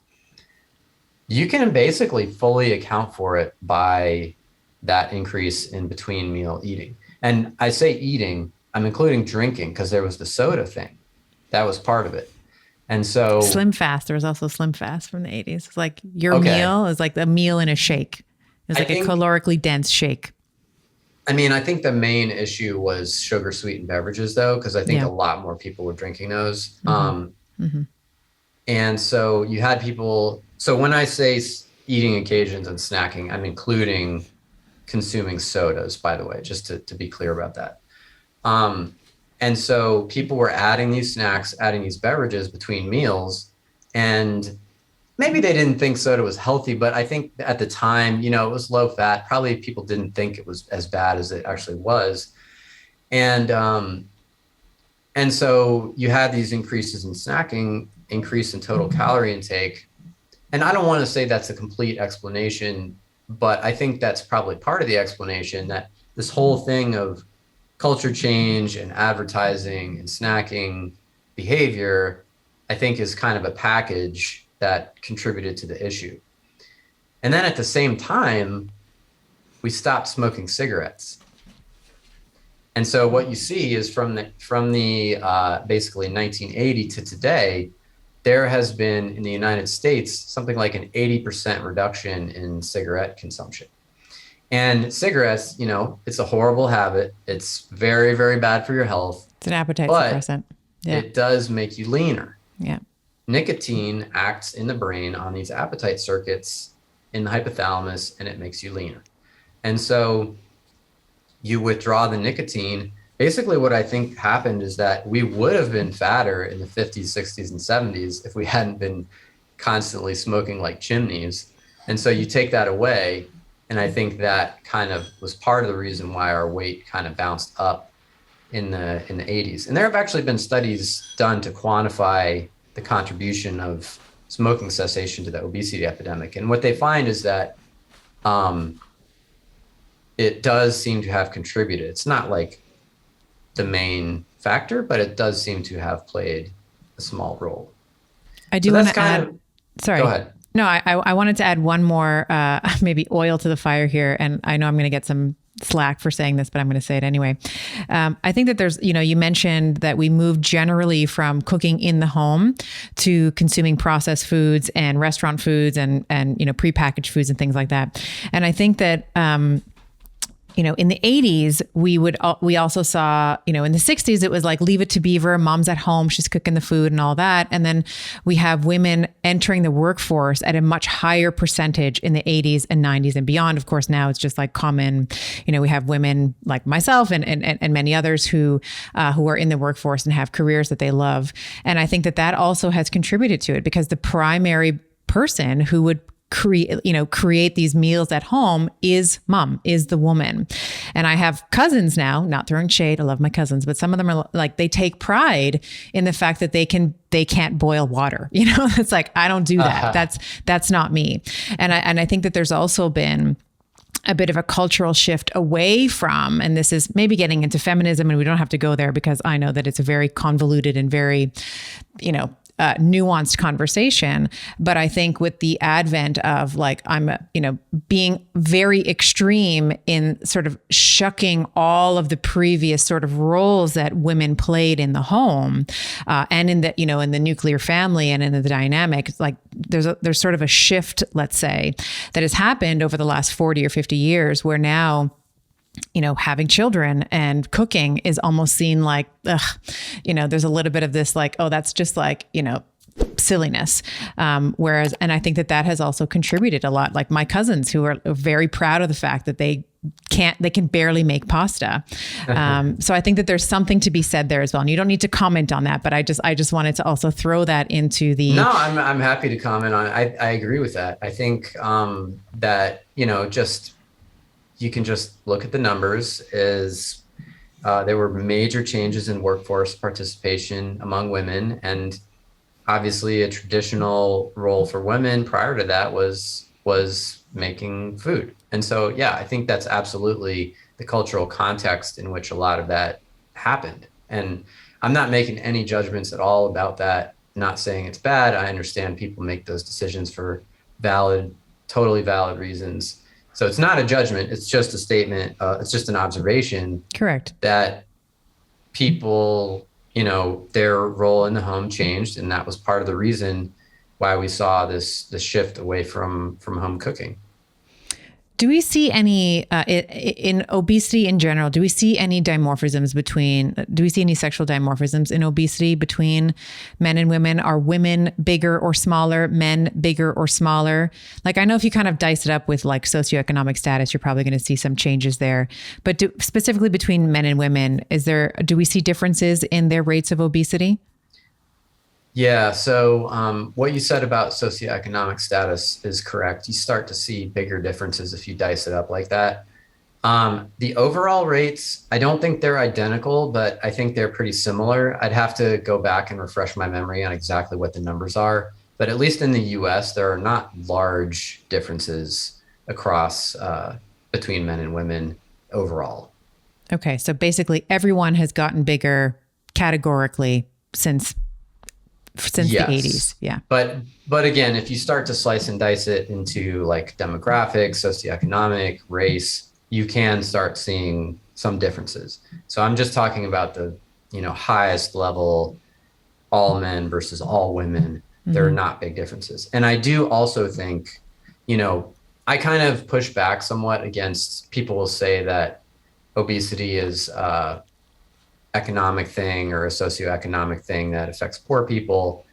you can basically fully account for it by that increase in between meal eating. And I say eating, I'm including drinking because there was the soda thing. That was part of it. And so Slim Fast, there was also Slim Fast from the 80s. It's like your meal is like a meal in a shake. It was like a calorically dense shake. I think the main issue was sugar sweetened beverages though, because I think a lot more people were drinking those. And so you had people, so when I say eating occasions and snacking, I'm including consuming sodas, by the way, just to be clear about that. And so people were adding these snacks, adding these beverages between meals, and maybe they didn't think soda was healthy, but I think at the time, it was low fat. Probably people didn't think it was as bad as it actually was. And so you had these increases in snacking, increase in total calorie intake. And I don't want to say that's a complete explanation, but I think that's probably part of the explanation that this whole thing of culture change and advertising and snacking behavior, I think, is kind of a package that contributed to the issue. And then at the same time, we stopped smoking cigarettes. And so what you see is from the basically 1980 to today, there has been in the United States something like an 80% reduction in cigarette consumption. And cigarettes, it's a horrible habit. It's very, very bad for your health. It's an appetite but suppressant. Yeah. It does make you leaner. Yeah. Nicotine acts in the brain on these appetite circuits in the hypothalamus, and it makes you leaner. And so you withdraw the nicotine. Basically, what I think happened is that we would have been fatter in the 50s, 60s, and 70s if we hadn't been constantly smoking like chimneys. And so you take that away, and I think that kind of was part of the reason why our weight kind of bounced up in the 80s. And there have actually been studies done to quantify the contribution of smoking cessation to the obesity epidemic. And what they find is that it does seem to have contributed. It's not like the main factor, but it does seem to have played a small role. I do want to add. Sorry. Go ahead. No, I wanted to add one more, maybe oil to the fire here. And I know I'm going to get some slack for saying this, but I'm going to say it anyway. I think that there's, you mentioned that we moved generally from cooking in the home to consuming processed foods and restaurant foods and prepackaged foods and things like that. And I think that, in the 80s, we also saw, in the 60s, it was like, leave it to Beaver, mom's at home, she's cooking the food and all that. And then we have women entering the workforce at a much higher percentage in the 80s and 90s and beyond. Of course, now it's just like common, we have women like myself and many others who are in the workforce and have careers that they love. And I think that also has contributed to it, because the primary person who would create these meals at home is mom, is the woman. And I have cousins now, not throwing shade, I love my cousins, but some of them are like, they take pride in the fact that they can't boil water. It's like, I don't do that. That's not me. And I think that there's also been a bit of a cultural shift away from, and this is maybe getting into feminism, and we don't have to go there because I know that it's a very convoluted and very, nuanced conversation. But I think with the advent of being very extreme in sort of shucking all of the previous sort of roles that women played in the home, and in the, in the nuclear family and in the dynamic, like there's sort of a shift, let's say, that has happened over the last 40 or 50 years, where now, having children and cooking is almost seen like, there's a little bit of this like, oh, that's just like, silliness. Whereas, and I think that has also contributed a lot. Like my cousins who are very proud of the fact that they can barely make pasta. So I think that there's something to be said there as well. And you don't need to comment on that, but I just wanted to also throw that into the. No, I'm happy to comment on it. I agree with that. I think that, you can just look at the numbers. There were major changes in workforce participation among women, and obviously a traditional role for women prior to that was making food. And so, yeah, I think that's absolutely the cultural context in which a lot of that happened. And I'm not making any judgments at all about that, not saying it's bad. I understand people make those decisions for totally valid reasons. So it's not a judgment. It's just a statement. It's just an observation. Correct. That people, their role in the home changed. And that was part of the reason why we saw this shift away from home cooking. Do we see any, in obesity in general, do we see any do we see any sexual dimorphisms in obesity between men and women? Are women bigger or smaller, men bigger or smaller? Like, I know if you kind of dice it up with like socioeconomic status, you're probably going to see some changes there. But specifically between men and women, do we see differences in their rates of obesity? Yeah. So what you said about socioeconomic status is correct. You start to see bigger differences if you dice it up like that. The overall rates, I don't think they're identical, but I think they're pretty similar. I'd have to go back and refresh my memory on exactly what the numbers are. But at least in the US, there are not large differences across between men and women overall. Okay. So basically everyone has gotten bigger categorically since the 80s. Yeah. But again, if you start to slice and dice it into like demographics, socioeconomic, race, you can start seeing some differences. So I'm just talking about the, highest level, all men versus all women. There are not big differences. And I do also think, I kind of push back somewhat against people will say that obesity is economic thing or a socioeconomic thing that affects poor people.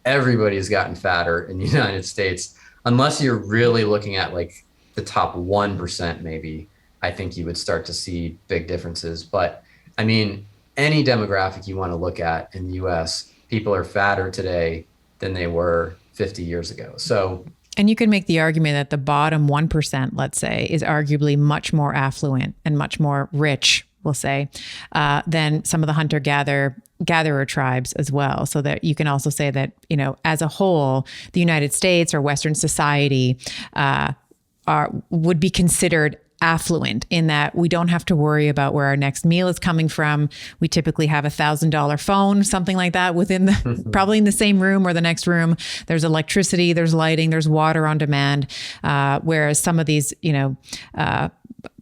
Everybody's gotten fatter in the United States, unless you're really looking at like the top 1%, maybe. I think you would start to see big differences. But I mean, any demographic you want to look at in the US, people are fatter today than they were 50 years ago. So, and you can make the argument that the bottom 1%, let's say, is arguably much more affluent and much more rich, we'll say, than some of the hunter-gatherer tribes as well. So that you can also say that, as a whole, the United States or Western society would be considered affluent in that we don't have to worry about where our next meal is coming from. We typically have $1,000 phone, something like that, within the probably in the same room or the next room. There's electricity, there's lighting, there's water on demand. Whereas some of these,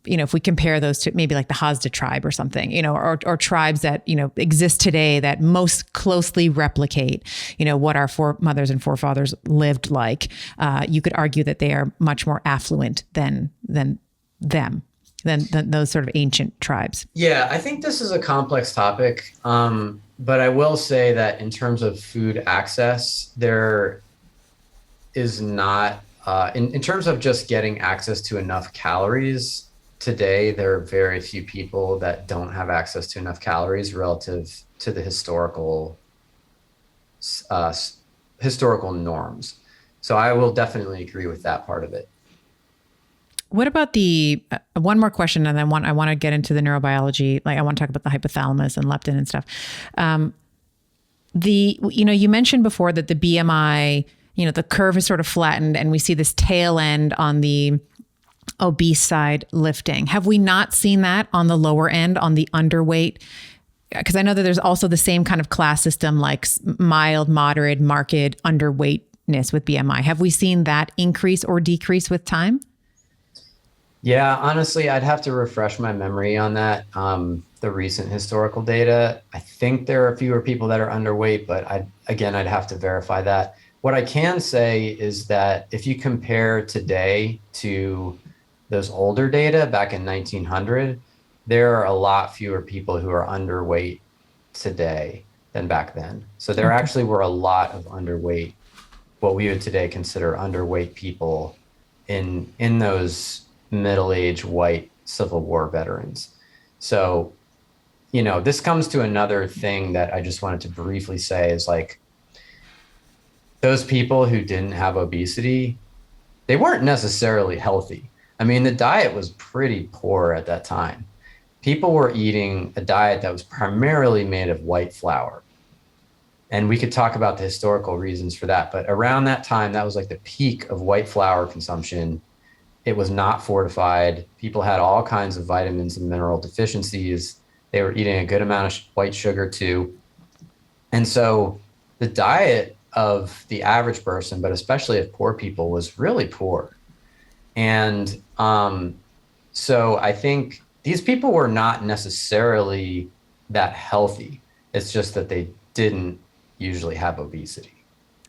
if we compare those to maybe like the Hazda tribe or something, or tribes that, exist today that most closely replicate, what our foremothers and forefathers lived like, you could argue that they are much more affluent than those sort of ancient tribes. Yeah, I think this is a complex topic. But I will say that in terms of food access, there is not, in terms of just getting access to enough calories, today, there are very few people that don't have access to enough calories relative to the historical norms. So I will definitely agree with that part of it. What about the one more question, and then I want to get into the neurobiology. Like I want to talk about the hypothalamus and leptin and stuff. You mentioned before that the BMI, the curve is sort of flattened, and we see this tail end on the obese side lifting. Have we not seen that on the lower end, on the underweight? Because I know that there's also the same kind of class system, like mild, moderate, marked underweightness with BMI. Have we seen that increase or decrease with time? Yeah, honestly, I'd have to refresh my memory on that. The recent historical data, I think there are fewer people that are underweight, but I'd have to verify that. What I can say is that if you compare today to those older data back in 1900, there are a lot fewer people who are underweight today than back then. So there actually were a lot of underweight, what we would today consider underweight people in those middle-aged white Civil War veterans. So, this comes to another thing that I just wanted to briefly say is like, those people who didn't have obesity, they weren't necessarily healthy. I mean, the diet was pretty poor at that time. People were eating a diet that was primarily made of white flour. And we could talk about the historical reasons for that. But around that time, that was like the peak of white flour consumption. It was not fortified. People had all kinds of vitamins and mineral deficiencies. They were eating a good amount of white sugar too. And so the diet of the average person, but especially of poor people, was really poor. And so I think these people were not necessarily that healthy. It's just that they didn't usually have obesity.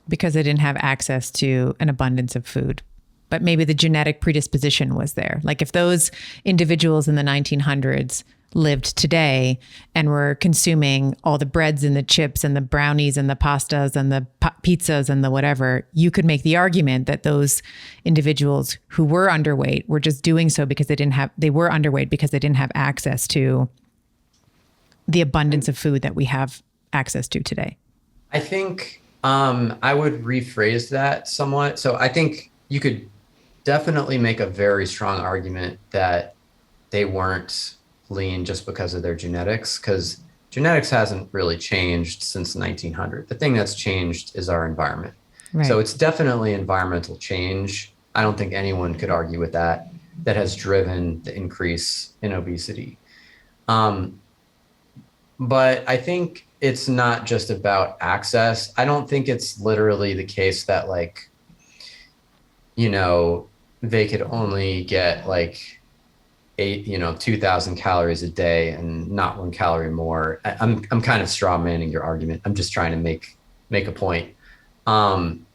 Because they didn't have access to an abundance of food. But maybe the genetic predisposition was there. Like if those individuals in the 1900s lived today and were consuming all the breads and the chips and the brownies and the pastas and the pizzas and the whatever, you could make the argument that those individuals who were underweight were just doing so because they were underweight because they didn't have access to the abundance of food that we have access to today. I think I would rephrase that somewhat. So I think you could definitely make a very strong argument that they weren't lean just because of their genetics, because genetics hasn't really changed since 1900. The thing that's changed is our environment. Right. So it's definitely environmental change. I don't think anyone could argue with that. that has driven the increase in obesity. But I think it's not just about access. I don't think it's literally the case that like, they could only get like 2,000 calories a day and not 1 calorie more. I'm kind of straw manning your argument. I'm just trying to make a point. And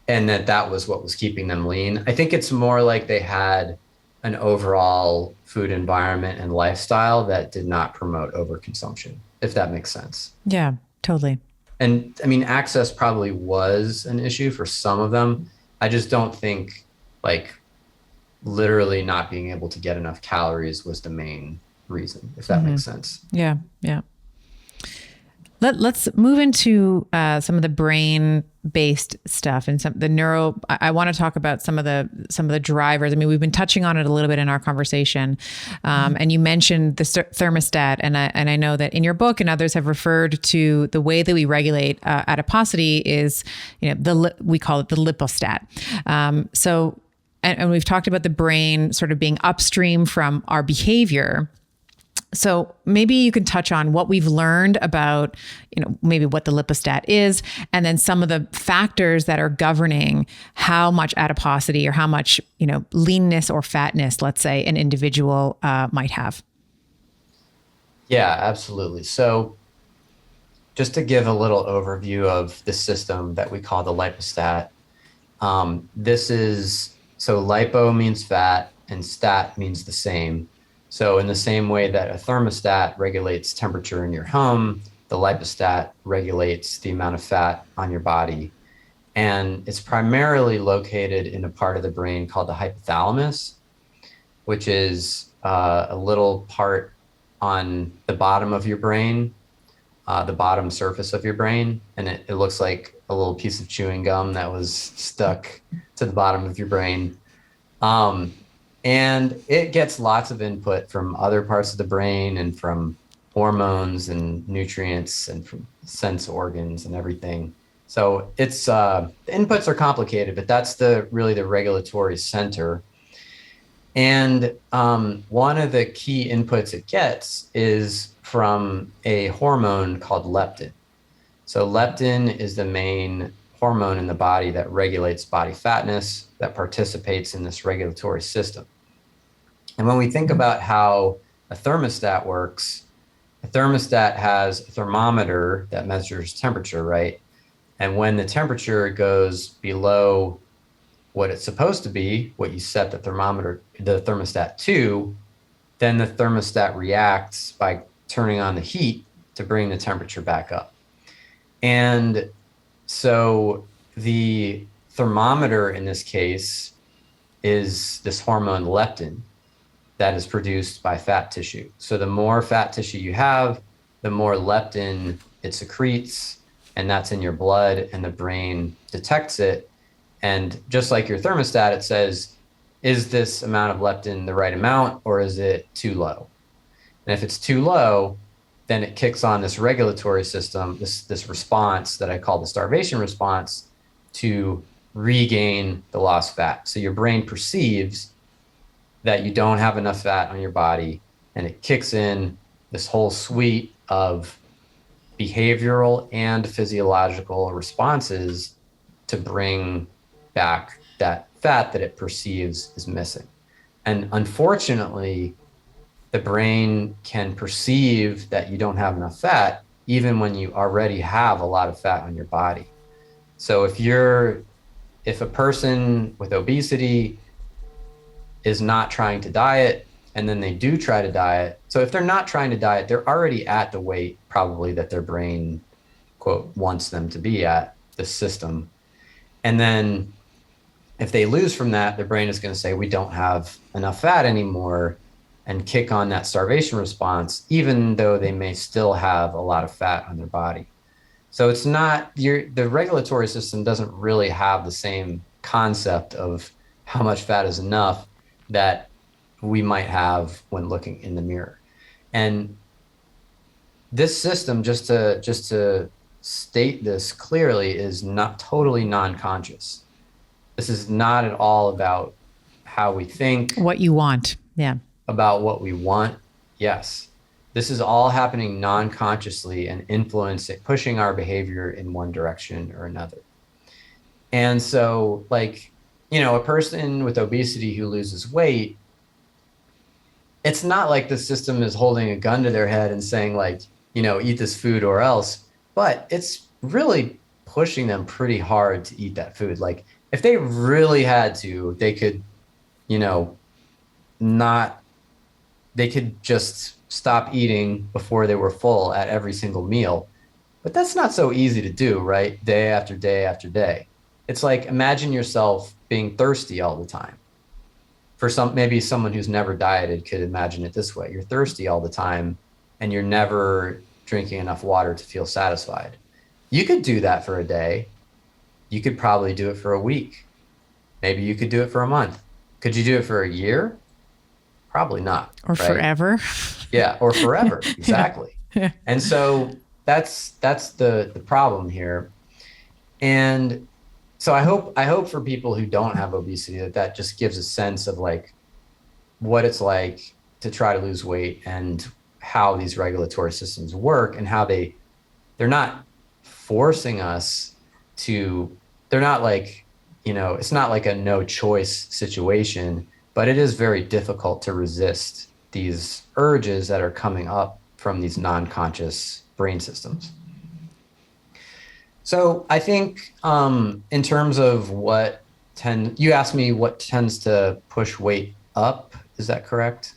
that was what was keeping them lean. I think it's more like they had an overall food environment and lifestyle that did not promote overconsumption, if that makes sense. Yeah, totally. And I mean, access probably was an issue for some of them. I just don't think like literally not being able to get enough calories was the main reason, if that makes sense. Yeah, yeah. Let's move into some of the brain-based stuff and some the neuro. I want to talk about some of the drivers. I mean, we've been touching on it a little bit in our conversation, and you mentioned the thermostat, and I know that in your book and others have referred to the way that we regulate adiposity is, we call it the lipostat. And we've talked about the brain sort of being upstream from our behavior. So maybe you can touch on what we've learned about, maybe what the lipostat is, and then some of the factors that are governing how much adiposity or how much, leanness or fatness, let's say, an individual might have. Yeah, absolutely. So just to give a little overview of the system that we call the lipostat, so lipo means fat and stat means the same. So in the same way that a thermostat regulates temperature in your home, the lipostat regulates the amount of fat on your body. And it's primarily located in a part of the brain called the hypothalamus, which is a little part on the bottom of your brain, the bottom surface of your brain. And it looks like a little piece of chewing gum that was stuck to the bottom of your brain. And it gets lots of input from other parts of the brain and from hormones and nutrients and from sense organs and everything. So it's the inputs are complicated, but that's really the regulatory center. And one of the key inputs it gets is from a hormone called leptin. So leptin is the main hormone in the body that regulates body fatness, that participates in this regulatory system. And when we think about how a thermostat works, a thermostat has a thermometer that measures temperature, right? And when the temperature goes below what it's supposed to be, what you set the thermostat to, then the thermostat reacts by turning on the heat to bring the temperature back up. And so the thermometer in this case is this hormone leptin that is produced by fat tissue. So the more fat tissue you have, the more leptin it secretes, and that's in your blood, and the brain detects it. And just like your thermostat, it says, is this amount of leptin the right amount, or is it too low? And if it's too low, then it kicks on this regulatory system, this response that I call the starvation response, to regain the lost fat. So your brain perceives that you don't have enough fat on your body, and it kicks in this whole suite of behavioral and physiological responses to bring back that fat that it perceives is missing. And unfortunately, the brain can perceive that you don't have enough fat even when you already have a lot of fat on your body. So if a person with obesity is not trying to diet, and then they do try to diet. So if they're not trying to diet, they're already at the weight probably that their brain, quote, wants them to be at, the system. And then if they lose from that, their brain is going to say, we don't have enough fat anymore, and kick on that starvation response, even though they may still have a lot of fat on their body. So it's not, the regulatory system doesn't really have the same concept of how much fat is enough that we might have when looking in the mirror. And this system, just to state this clearly, is not totally non-conscious. This is not at all about how we think, What you want. Yeah. about what we want. Yes. This is all happening non-consciously and influencing, pushing our behavior in one direction or another. And so, like, a person with obesity who loses weight, it's not like the system is holding a gun to their head and saying, like, eat this food or else, but it's really pushing them pretty hard to eat that food. Like, if they really had to, they could, you know, not, they could just stop eating before they were full at every single meal. But that's not so easy to do, right? Day after day after day. It's like, imagine yourself being thirsty all the time. For maybe someone who's never dieted could imagine it this way. You're thirsty all the time and you're never drinking enough water to feel satisfied. You could do that for a day. You could probably do it for a week. Maybe you could do it for a month. Could you do it for a year? Probably not. Or right? forever. Yeah, or forever. Exactly. Yeah. And so that's the problem here. And so I hope for people who don't have obesity that just gives a sense of like what it's like to try to lose weight and how these regulatory systems work and how they're not forcing us to, they're not like, it's not like a no choice situation, but it is very difficult to resist these urges that are coming up from these non-conscious brain systems. So I think in terms of you asked me what tends to push weight up. Is that correct?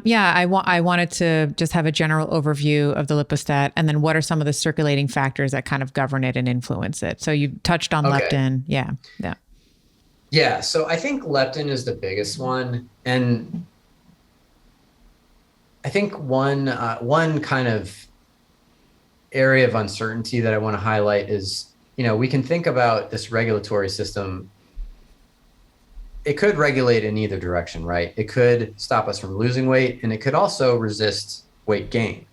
Yeah, I wanted to just have a general overview of the lipostat, and then what are some of the circulating factors that kind of govern it and influence it. So you touched on leptin. Yeah. Yeah. So I think leptin is the biggest one, and I think one kind of area of uncertainty that I want to highlight is, we can think about this regulatory system. It could regulate in either direction, right? It could stop us from losing weight, and it could also resist weight gain.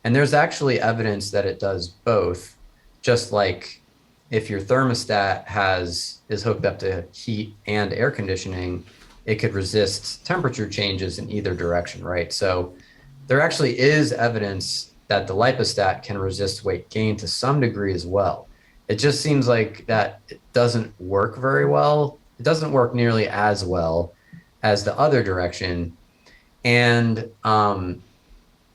And there's actually evidence that it does both, just like if your thermostat is hooked up to heat and air conditioning, it could resist temperature changes in either direction, right? So there actually is evidence that the lipostat can resist weight gain to some degree as well. It just seems like that it doesn't work very well. It doesn't work nearly as well as the other direction. And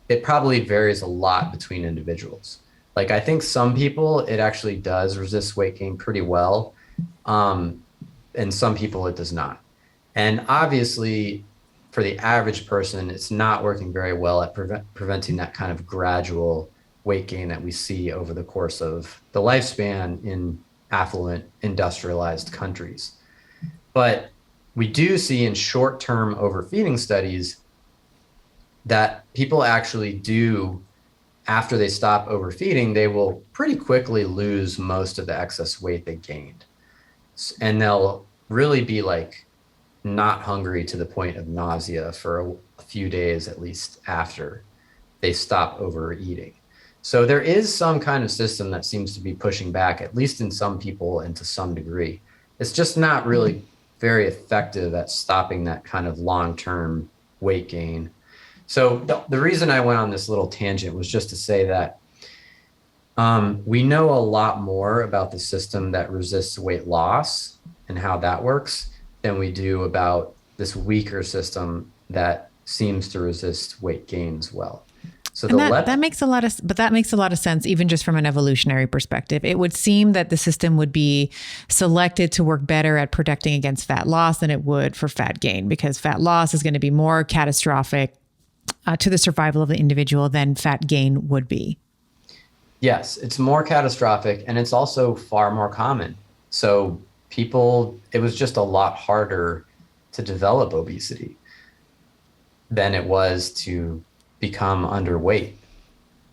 it probably varies a lot between individuals. Like, I think some people, it actually does resist weight gain pretty well. And some people it does not. And obviously, for the average person, it's not working very well at preventing that kind of gradual weight gain that we see over the course of the lifespan in affluent, industrialized countries. But we do see in short-term overfeeding studies that people actually do, after they stop overfeeding, they will pretty quickly lose most of the excess weight they gained. And they'll really be like not hungry to the point of nausea for a few days, at least, after they stop overeating. So there is some kind of system that seems to be pushing back, at least in some people and to some degree. It's just not really very effective at stopping that kind of long-term weight gain. So the reason I went on this little tangent was just to say that we know a lot more about the system that resists weight loss and how that works than we do about this weaker system that seems to resist weight gain as well. So that makes a lot of sense, even just from an evolutionary perspective. It would seem that the system would be selected to work better at protecting against fat loss than it would for fat gain, because fat loss is going to be more catastrophic to the survival of the individual than fat gain would be. Yes, it's more catastrophic, and it's also far more common. So it was just a lot harder to develop obesity than it was to become underweight.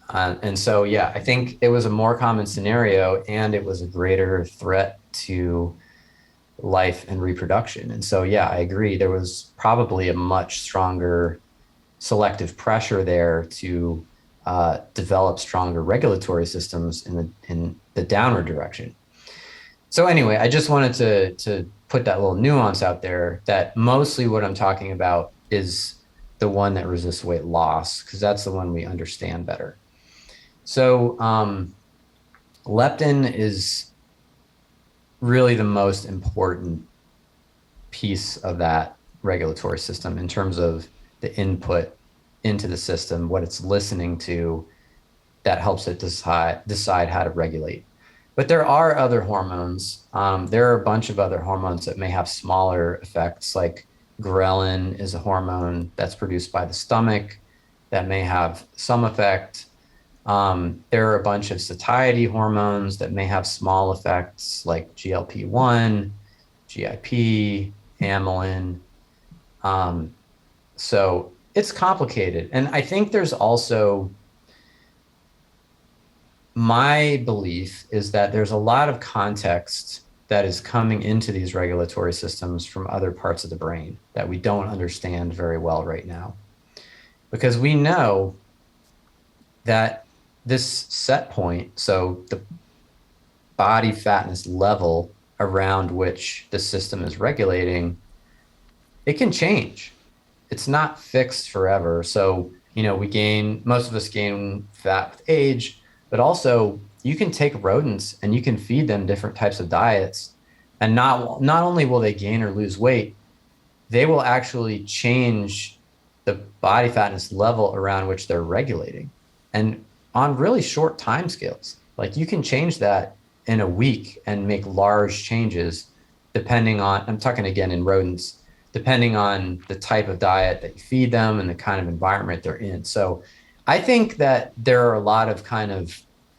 And so, yeah, I think it was a more common scenario, and it was a greater threat to life and reproduction. And so, yeah, I agree. There was probably a much stronger selective pressure there to develop stronger regulatory systems in the downward direction. So anyway, I just wanted to put that little nuance out there that mostly what I'm talking about is the one that resists weight loss, because that's the one we understand better. So leptin is really the most important piece of that regulatory system in terms of the input into the system, what it's listening to that helps it decide how to regulate. But there are other hormones. There are a bunch of other hormones that may have smaller effects, like ghrelin is a hormone that's produced by the stomach that may have some effect. There are a bunch of satiety hormones that may have small effects, like GLP-1, GIP, amylin. So it's complicated. And I think there's also, my belief is that there's a lot of context that is coming into these regulatory systems from other parts of the brain that we don't understand very well right now. Because we know that this set point, so the body fatness level around which the system is regulating, it can change. It's not fixed forever. So, most of us gain fat with age, but also you can take rodents and you can feed them different types of diets. And not only will they gain or lose weight, they will actually change the body fatness level around which they're regulating. And on really short time scales, like you can change that in a week and make large changes depending on, I'm talking again in rodents, depending on the type of diet that you feed them and the kind of environment they're in. So I think that there are a lot of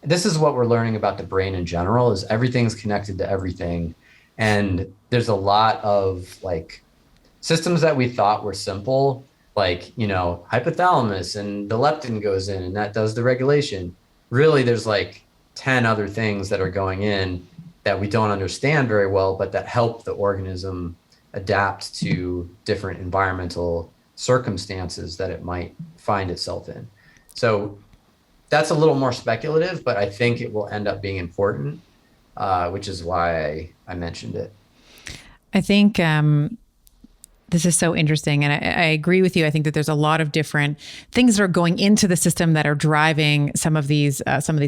this is what we're learning about the brain in general, is everything's connected to everything. And there's a lot of systems that we thought were simple, hypothalamus and the leptin goes in and that does the regulation. Really, there's 10 other things that are going in that we don't understand very well, but that help the organism adapt to different environmental circumstances that it might find itself in. So that's a little more speculative, but I think it will end up being important, which is why I mentioned it. I think this is so interesting. And I agree with you. I think that there's a lot of different things that are going into the system that are driving some of these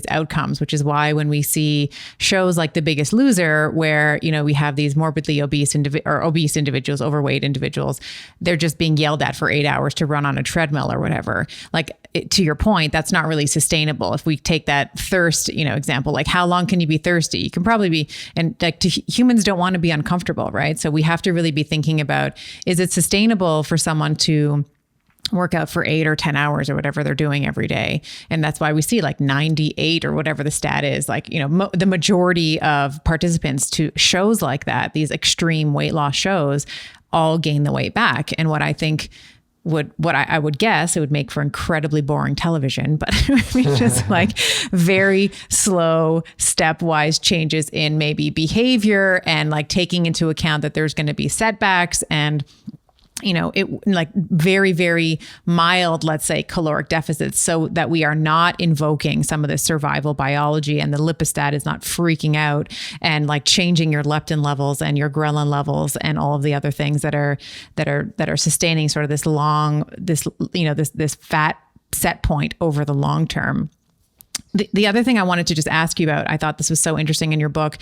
outcomes, which is why when we see shows like The Biggest Loser, where, we have these morbidly obese individuals, overweight individuals, they're just being yelled at for 8 hours to run on a treadmill or whatever. To your point, that's not really sustainable. If we take that thirst, example, how long can you be thirsty? You can probably be, and humans don't want to be uncomfortable, right? So we have to really be thinking about, is it sustainable for someone to work out for 8 or 10 hours or whatever they're doing every day? And that's why we see 98 or whatever the stat is, the majority of participants to shows like that, these extreme weight loss shows, all gain the weight back. And what I think I would guess it would make for incredibly boring television, but it would be just very slow, stepwise changes in maybe behavior and taking into account that there's going to be setbacks and very, very mild, let's say, caloric deficits, so that we are not invoking some of the survival biology and the lipostat is not freaking out and changing your leptin levels and your ghrelin levels and all of the other things that are sustaining sort of this fat set point over the long term. The other thing I wanted to just ask you about, I thought this was so interesting in your book.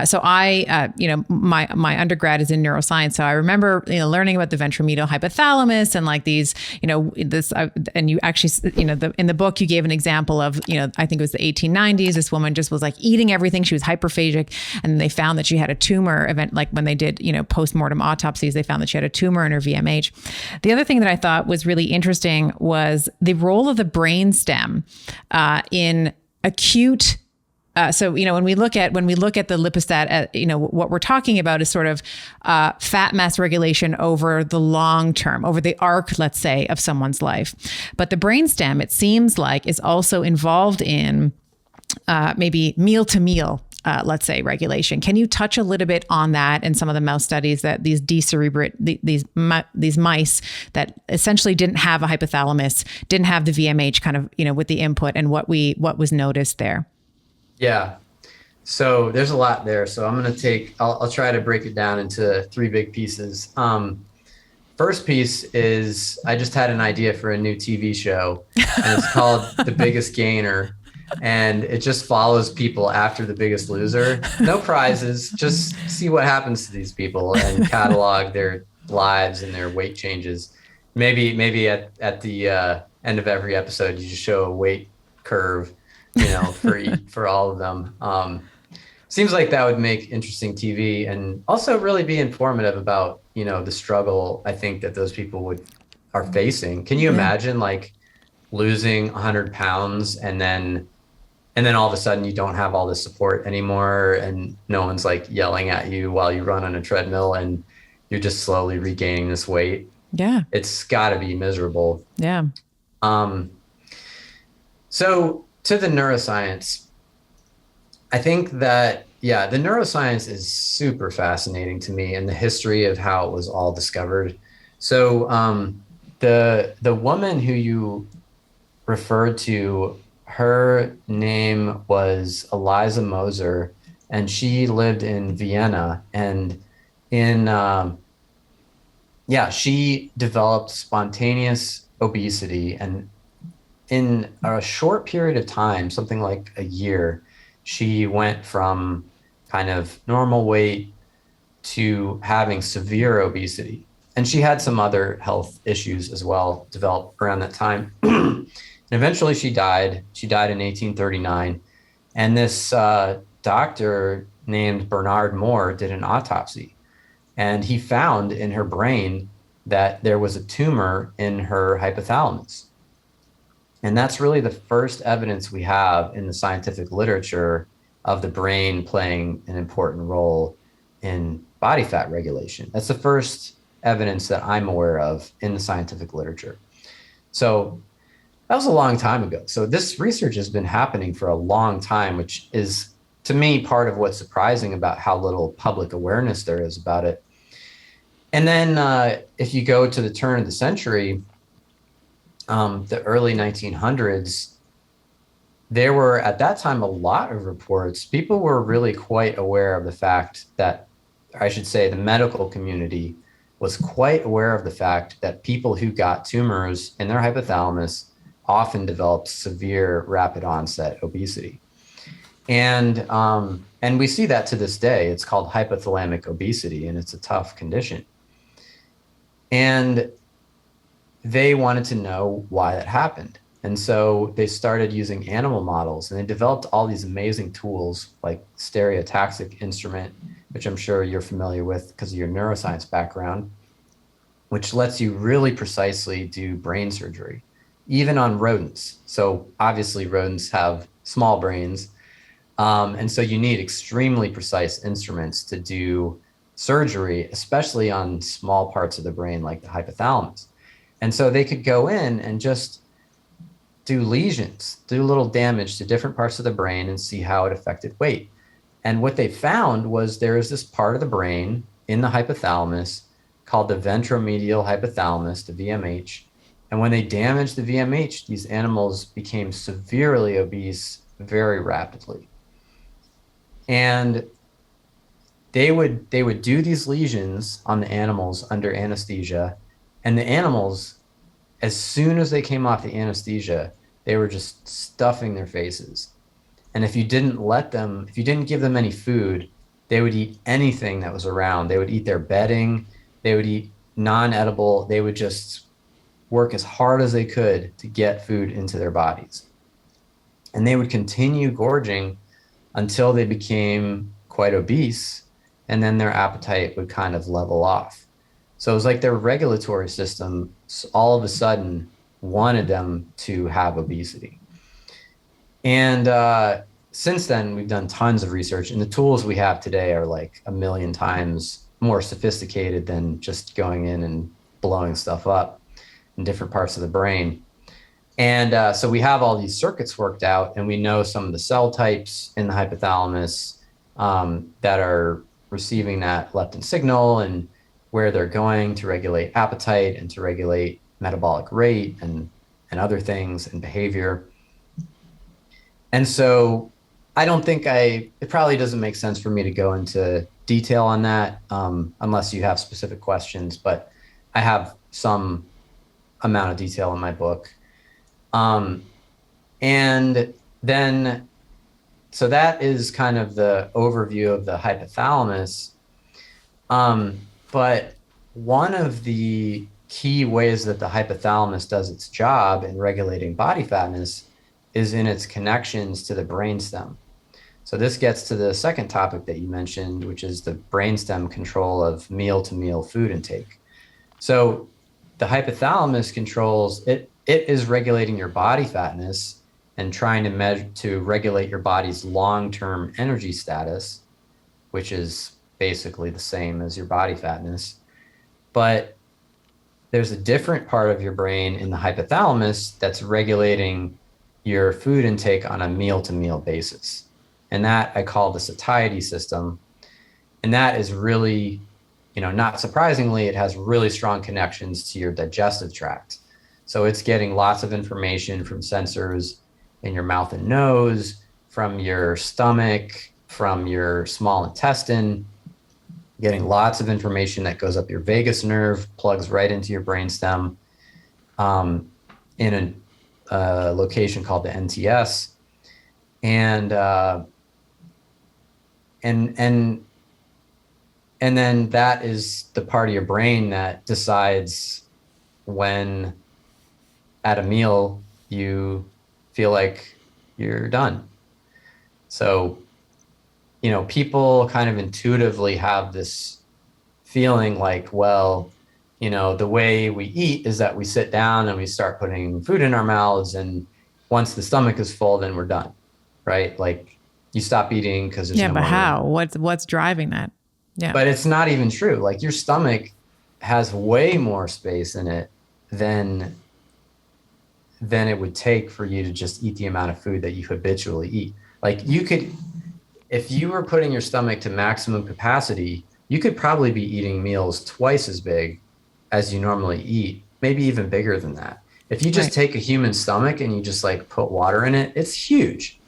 So I, my undergrad is in neuroscience. So I remember, learning about the ventromedial hypothalamus and these, and you actually, in the book, you gave an example of, I think it was the 1890s. This woman just was eating everything. She was hyperphagic. And they found that she had a tumor event. When they did, postmortem autopsies, they found that she had a tumor in her VMH. The other thing that I thought was really interesting was the role of the brainstem in acute. So, when we look at the lipostat, what we're talking about is sort of fat mass regulation over the long term, over the arc, let's say, of someone's life. But the brainstem, it seems is also involved in maybe meal to meal, let's say, regulation. Can you touch a little bit on that and some of the mouse studies that these these mice that essentially didn't have a hypothalamus, didn't have the VMH kind of, with the input and what was noticed there? Yeah. So there's a lot there. So I'll try to break it down into three big pieces. First piece is I just had an idea for a new TV show, and it's called The Biggest Gainer. And it just follows people after The Biggest Loser. No prizes, just see what happens to these people and catalog their lives and their weight changes. Maybe at the end of every episode, you just show a weight curve, for all of them. Seems like that would make interesting TV and also really be informative about, the struggle I think that those people are facing. Can you Yeah. imagine like losing 100 pounds and then all of a sudden you don't have all this support anymore and no one's like yelling at you while you run on a treadmill and you're just slowly regaining this weight? Yeah. It's got to be miserable. Yeah. Um, so to the neuroscience, I think that, yeah, the neuroscience is super fascinating to me and the history of how it was all discovered. So the woman who you referred to, her name was Eliza Moser, and she lived in Vienna. And in yeah, she developed spontaneous obesity, and in a short period of time, something like a year, she went from kind of normal weight to having severe obesity. And she had some other health issues as well develop around that time. And eventually she died. She died in 1839. And this doctor named Bernard Moore did an autopsy. And he found in her brain that there was a tumor in her hypothalamus. And that's really the first evidence we have in the scientific literature of the brain playing an important role in body fat regulation. That's the first evidence that I'm aware of in the scientific literature. So that was a long time ago. So this research has been happening for a long time, which is, to me, part of what's surprising about how little public awareness there is about it. And then if you go to the turn of the century, the early 1900s, there were at that time a lot of reports. People were really quite aware of the fact that, I should say, the medical community was quite aware of the fact that people who got tumors in their hypothalamus often developed severe rapid onset obesity. And we see that to this day. It's called hypothalamic obesity, and it's a tough condition. And they wanted to know why that happened. And so they started using animal models, and they developed all these amazing tools like stereotaxic instrument, which I'm sure you're familiar with because of your neuroscience background, which lets you really precisely do brain surgery, even on rodents. So obviously rodents have small brains. And so you need extremely precise instruments to do surgery, especially on small parts of the brain like the hypothalamus. And so they could go in and just do lesions, do little damage to different parts of the brain and see how it affected weight. And what they found was there is this part of the brain in the hypothalamus called the ventromedial hypothalamus, the VMH. And when they damaged the VMH, these animals became severely obese very rapidly. And they would do these lesions on the animals under anesthesia, and the animals, as soon as they came off the anesthesia, they were just stuffing their faces. And if you didn't give them any food, they would eat anything that was around. They would eat their bedding, they would eat non-edible, they would just work as hard as they could to get food into their bodies. And they would continue gorging until they became quite obese, and then their appetite would kind of level off. So it was like their regulatory system all of a sudden wanted them to have obesity. And since then, we've done tons of research, and the tools we have today are like a million times more sophisticated than just going in and blowing stuff up in different parts of the brain. And so we have all these circuits worked out, and we know some of the cell types in the hypothalamus that are receiving that leptin signal and where they're going to regulate appetite and to regulate metabolic rate and other things and behavior. And so I don't think it probably doesn't make sense for me to go into detail on that unless you have specific questions, but I have some amount of detail in my book. And then, so that is kind of the overview of the hypothalamus. But one of the key ways that the hypothalamus does its job in regulating body fatness is in its connections to the brainstem. So this gets to the second topic that you mentioned, which is the brainstem control of meal-to-meal food intake. So the hypothalamus controls it. It is regulating your body fatness and trying to measure to regulate your body's long-term energy status, which is basically the same as your body fatness. But there's a different part of your brain in the hypothalamus that's regulating your food intake on a meal-to-meal basis. And that I call the satiety system. And that is really, not surprisingly, it has really strong connections to your digestive tract. So it's getting lots of information from sensors in your mouth and nose, from your stomach, from your small intestine, getting lots of information that goes up your vagus nerve, plugs right into your brainstem in a location called the NTS. And then that is the part of your brain that decides when at a meal you feel like you're done. So, people kind of intuitively have this feeling like, well, the way we eat is that we sit down and we start putting food in our mouths. And once the stomach is full, then we're done, right? Like you stop eating because there's Yeah, no but more how? room. What's driving that? Yeah. But it's not even true. Like your stomach has way more space in it than it would take for you to just eat the amount of food that you habitually eat. Like you could, if you were putting your stomach to maximum capacity, you could probably be eating meals twice as big as you normally eat, maybe even bigger than that. If you just Right. take a human stomach and you just like put water in it, it's huge.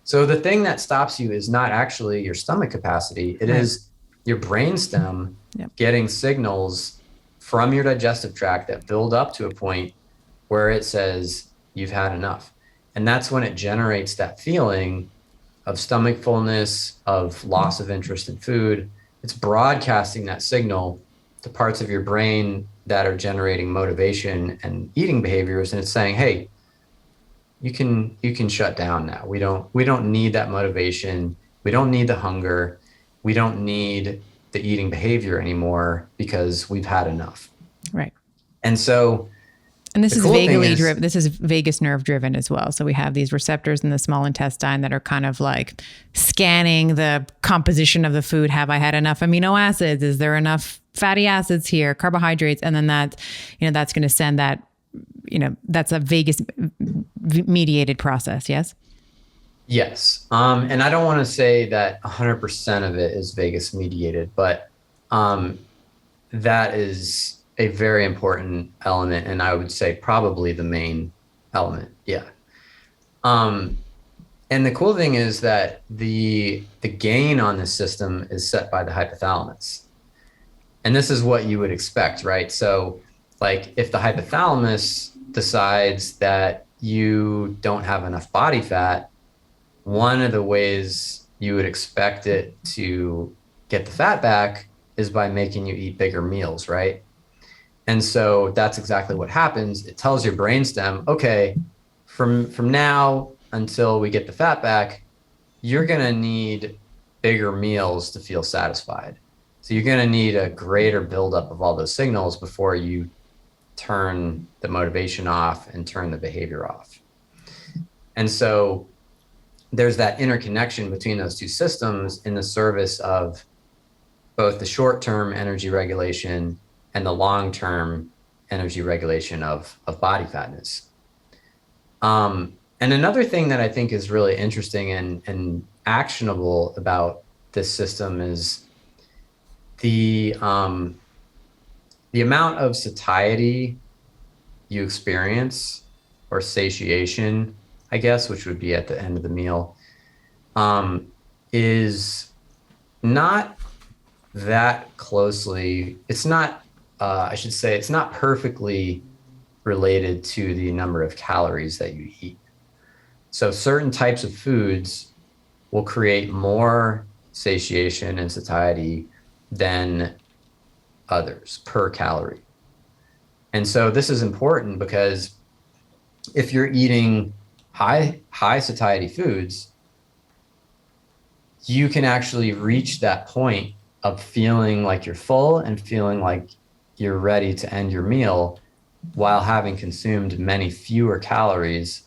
So the thing that stops you is not actually your stomach capacity. It Right. is your brainstem Yep. getting signals from your digestive tract that build up to a point where it says you've had enough. And that's when it generates that feeling of stomach fullness, of loss of interest in food. It's broadcasting that signal to parts of your brain that are generating motivation and eating behaviors. And it's saying, hey, you can shut down now. We don't need that motivation. We don't need the hunger. We don't need the eating behavior anymore because we've had enough. Right. And so And this the is cool thing vaguely is, driven. This is vagus nerve driven as well. So we have these receptors in the small intestine that are kind of like scanning the composition of the food. Have I had enough amino acids? Is there enough fatty acids here? Carbohydrates? And then that's going to send that, that's a vagus mediated process. Yes. yes. And I don't want to say that 100% of it is vagus mediated, but that is a very important element. And I would say probably the main element. Yeah. And the cool thing is that the gain on this system is set by the hypothalamus. And this is what you would expect, right? So like if the hypothalamus decides that you don't have enough body fat, one of the ways you would expect it to get the fat back is by making you eat bigger meals, right? And so that's exactly what happens. It tells your brainstem, okay, from now until we get the fat back, you're going to need bigger meals to feel satisfied. So you're going to need a greater buildup of all those signals before you turn the motivation off and turn the behavior off. And so there's that interconnection between those two systems in the service of both the short-term energy regulation and the long-term energy regulation of body fatness. And another thing that I think is really interesting and actionable about this system is the amount of satiety you experience, or satiation, I guess, which would be at the end of the meal, is not that closely, it's not, I should say, it's not perfectly related to the number of calories that you eat. So certain types of foods will create more satiation and satiety than others per calorie. And so this is important because if you're eating high satiety foods, you can actually reach that point of feeling like you're full and feeling like you're ready to end your meal while having consumed many fewer calories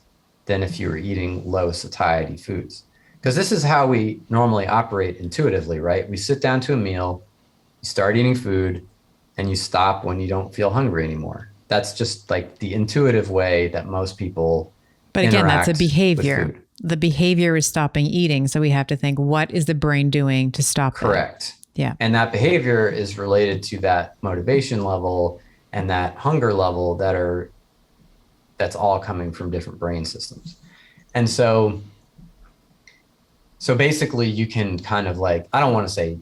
than if you were eating low satiety foods. Because this is how we normally operate intuitively, right? We sit down to a meal, you start eating food, and you stop when you don't feel hungry anymore. That's just like the intuitive way that most people But again, that's a interact behavior. with food. The behavior is stopping eating. So we have to think, what is the brain doing to stop that? Correct. Yeah. And that behavior is related to that motivation level and that hunger level that's all coming from different brain systems. And so basically you can kind of like, I don't want to say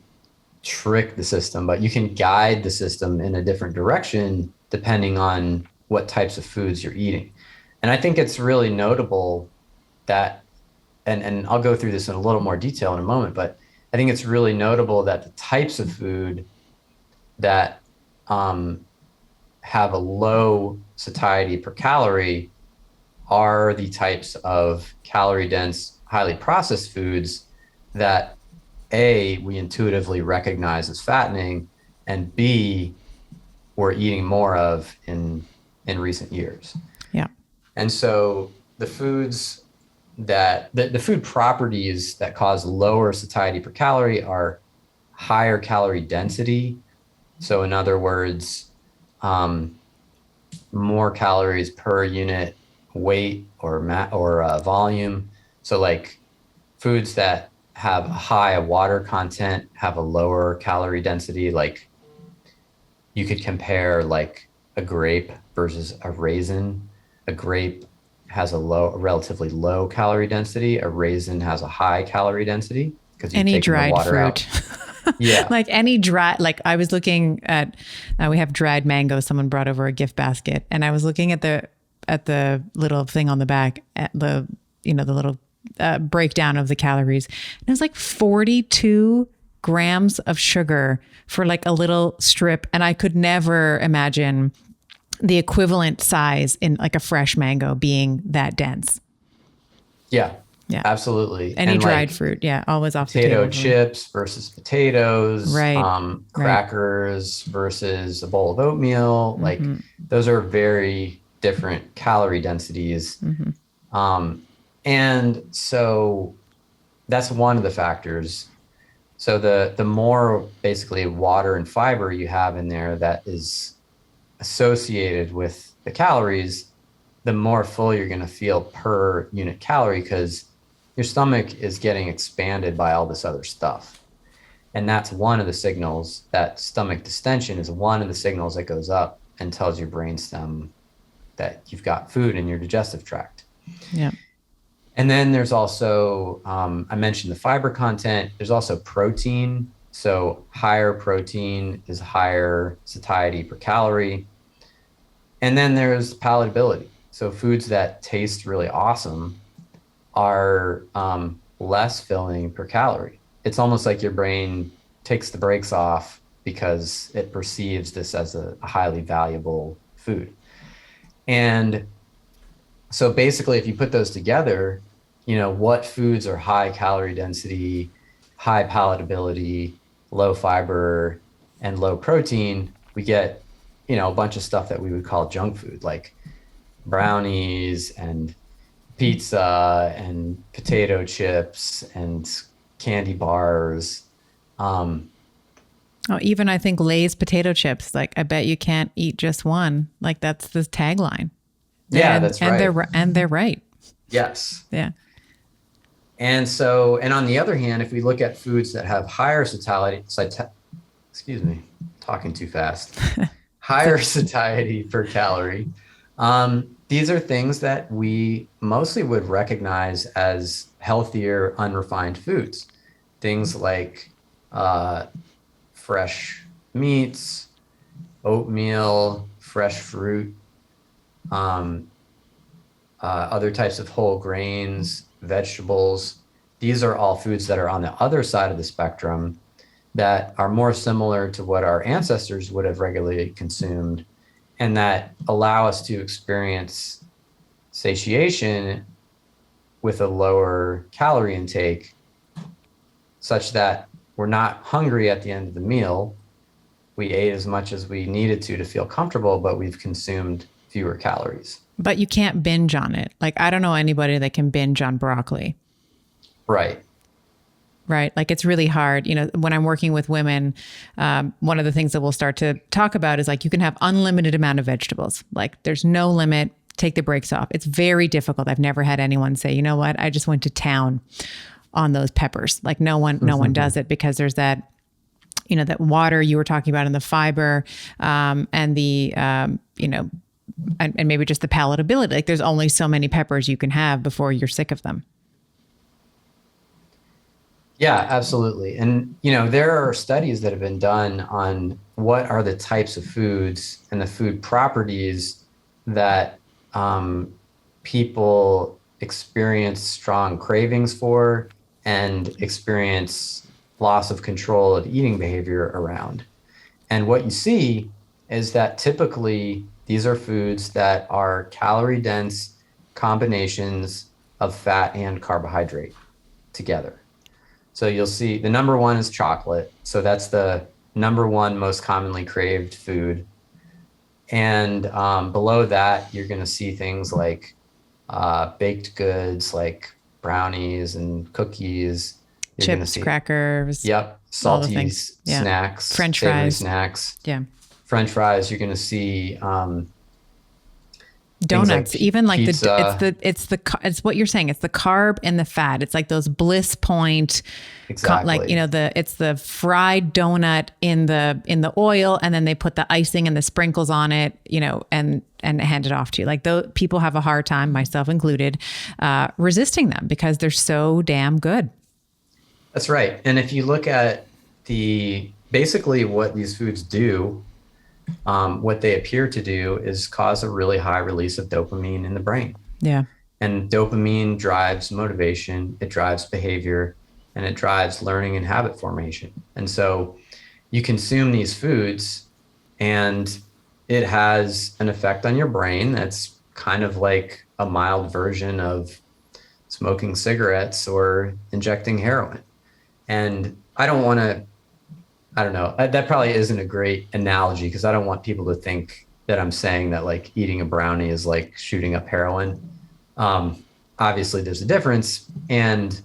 trick the system, but you can guide the system in a different direction depending on what types of foods you're eating. And I think it's really notable that, and I'll go through this in a little more detail in a moment, but I think it's really notable that the types of food that have a low satiety per calorie are the types of calorie dense, highly processed foods that A, we intuitively recognize as fattening, and B, we're eating more of in recent years. Yeah. And so the foods that the food properties that cause lower satiety per calorie are higher calorie density. So in other words, more calories per unit weight or volume. So like foods that have a high water content have a lower calorie density. Like you could compare like a grape versus a raisin. A grape has a relatively low calorie density. A raisin has a high calorie density because you've taken the water out. Yeah. Like any dry, like I was looking at, we have dried mangoes. Someone brought over a gift basket, and I was looking at the little thing on the back, at the little breakdown of the calories. And it was like 42 grams of sugar for like a little strip. And I could never imagine the equivalent size in like a fresh mango being that dense. Yeah. Yeah. Absolutely. Any and dried like fruit. Yeah. Always off the table. Potato chips versus potatoes, Right. crackers versus a bowl of oatmeal. Mm-hmm. Like those are very different calorie densities. Mm-hmm. And so that's one of the factors. So the more basically water and fiber you have in there that is associated with the calories, the more full you're going to feel per unit calorie because your stomach is getting expanded by all this other stuff. And that's one of the signals. That stomach distension is one of the signals that goes up and tells your brainstem that you've got food in your digestive tract. Yeah. And then there's also, I mentioned the fiber content. There's also protein. So higher protein is higher satiety per calorie. And then there's palatability. So foods that taste really awesome are less filling per calorie. It's almost like your brain takes the brakes off because it perceives this as a highly valuable food. And so basically, if you put those together, what foods are high calorie density, high palatability, low fiber, and low protein, we get, a bunch of stuff that we would call junk food, like brownies and pizza and potato chips and candy bars. Even I think Lay's potato chips, like I bet you can't eat just one. Like that's the tagline. Yeah, that's right. And they're right. Yes. Yeah. And so, and on the other hand, if we look at foods that have higher excuse me, talking too fast, higher satiety per calorie, these are things that we mostly would recognize as healthier, unrefined foods. Things like fresh meats, oatmeal, fresh fruit, um, other types of whole grains, vegetables. These are all foods that are on the other side of the spectrum that are more similar to what our ancestors would have regularly consumed, and that allow us to experience satiation with a lower calorie intake, such that we're not hungry at the end of the meal. We ate as much as we needed to feel comfortable, but we've consumed fewer calories. But you can't binge on it. Like, I don't know anybody that can binge on broccoli. Right. Right. Like, it's really hard. You know, when I'm working with women, one of the things that we'll start to talk about is like, you can have unlimited amount of vegetables. Like, there's no limit. Take the brakes off. It's very difficult. I've never had anyone say, you know what, I just went to town on those peppers. Like, no one does it, because there's that, you know, that water you were talking about, and the fiber, and the, you know, and maybe just the palatability. Like, there's only so many peppers you can have before you're sick of them. Yeah, absolutely. And, you know, there are studies that have been done on what are the types of foods and the food properties that people experience strong cravings for and experience loss of control of eating behavior around. And what you see is that typically these are foods that are calorie dense combinations of fat and carbohydrate together. So you'll see the number one is chocolate. So that's the number one most commonly craved food. And below that, you're going to see things like baked goods, like brownies and cookies. You're going to Chips, see, crackers. yep, all the salty things. Yeah. snacks, French savory fries. snacks. Yeah. French fries. You're going to see Donuts, like even like pizza. it's what you're saying. It's the carb and the fat. It's like those bliss point, Exactly. like, you know, it's the fried donut in the oil, and then they put the icing and the sprinkles on it, you know, and hand it off to you. Like, those people have a hard time, myself included, resisting them because they're so damn good. That's right. And if you look at basically what these foods do, what they appear to do is cause a really high release of dopamine in the brain. Yeah. And dopamine drives motivation, it drives behavior, and it drives learning and habit formation. And so you consume these foods and it has an effect on your brain that's kind of like a mild version of smoking cigarettes or injecting heroin. And I don't know, that probably isn't a great analogy, because I don't want people to think that I'm saying that like eating a brownie is like shooting up heroin. Obviously there's a difference, and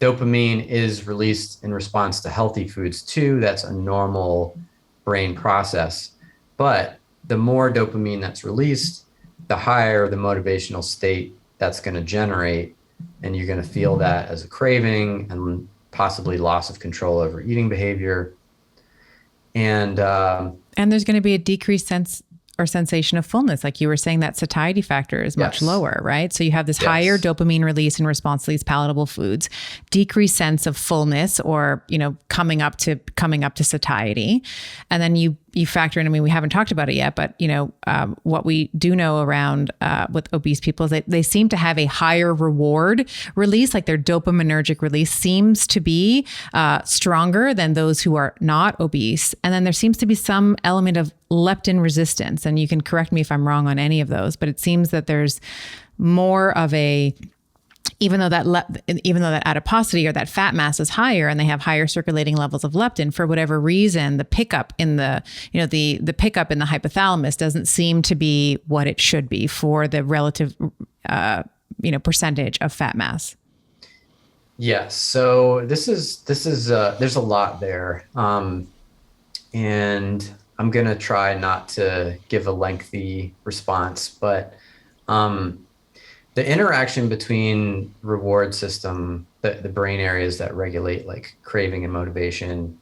dopamine is released in response to healthy foods too. That's a normal brain process. But the more dopamine that's released, the higher the motivational state that's going to generate. And you're going to feel that as a craving and possibly loss of control over eating behavior. And there's going to be a decreased sense or sensation of fullness. Like you were saying, that satiety factor is much lower, right? So you have this higher dopamine release in response to these palatable foods, decreased sense of fullness, or, you know, coming up to satiety. And then you factor in, I mean, we haven't talked about it yet, but, you know, what we do know around with obese people is that they seem to have a higher reward release, like their dopaminergic release seems to be stronger than those who are not obese. And then there seems to be some element of leptin resistance. And you can correct me if I'm wrong on any of those, but it seems that there's more of a, even though that adiposity or that fat mass is higher and they have higher circulating levels of leptin, for whatever reason, the pickup in the pickup in the hypothalamus doesn't seem to be what it should be for the relative, percentage of fat mass. Yes. So this is there's a lot there. And I'm going to try not to give a lengthy response, but the interaction between reward system, the brain areas that regulate like craving and motivation,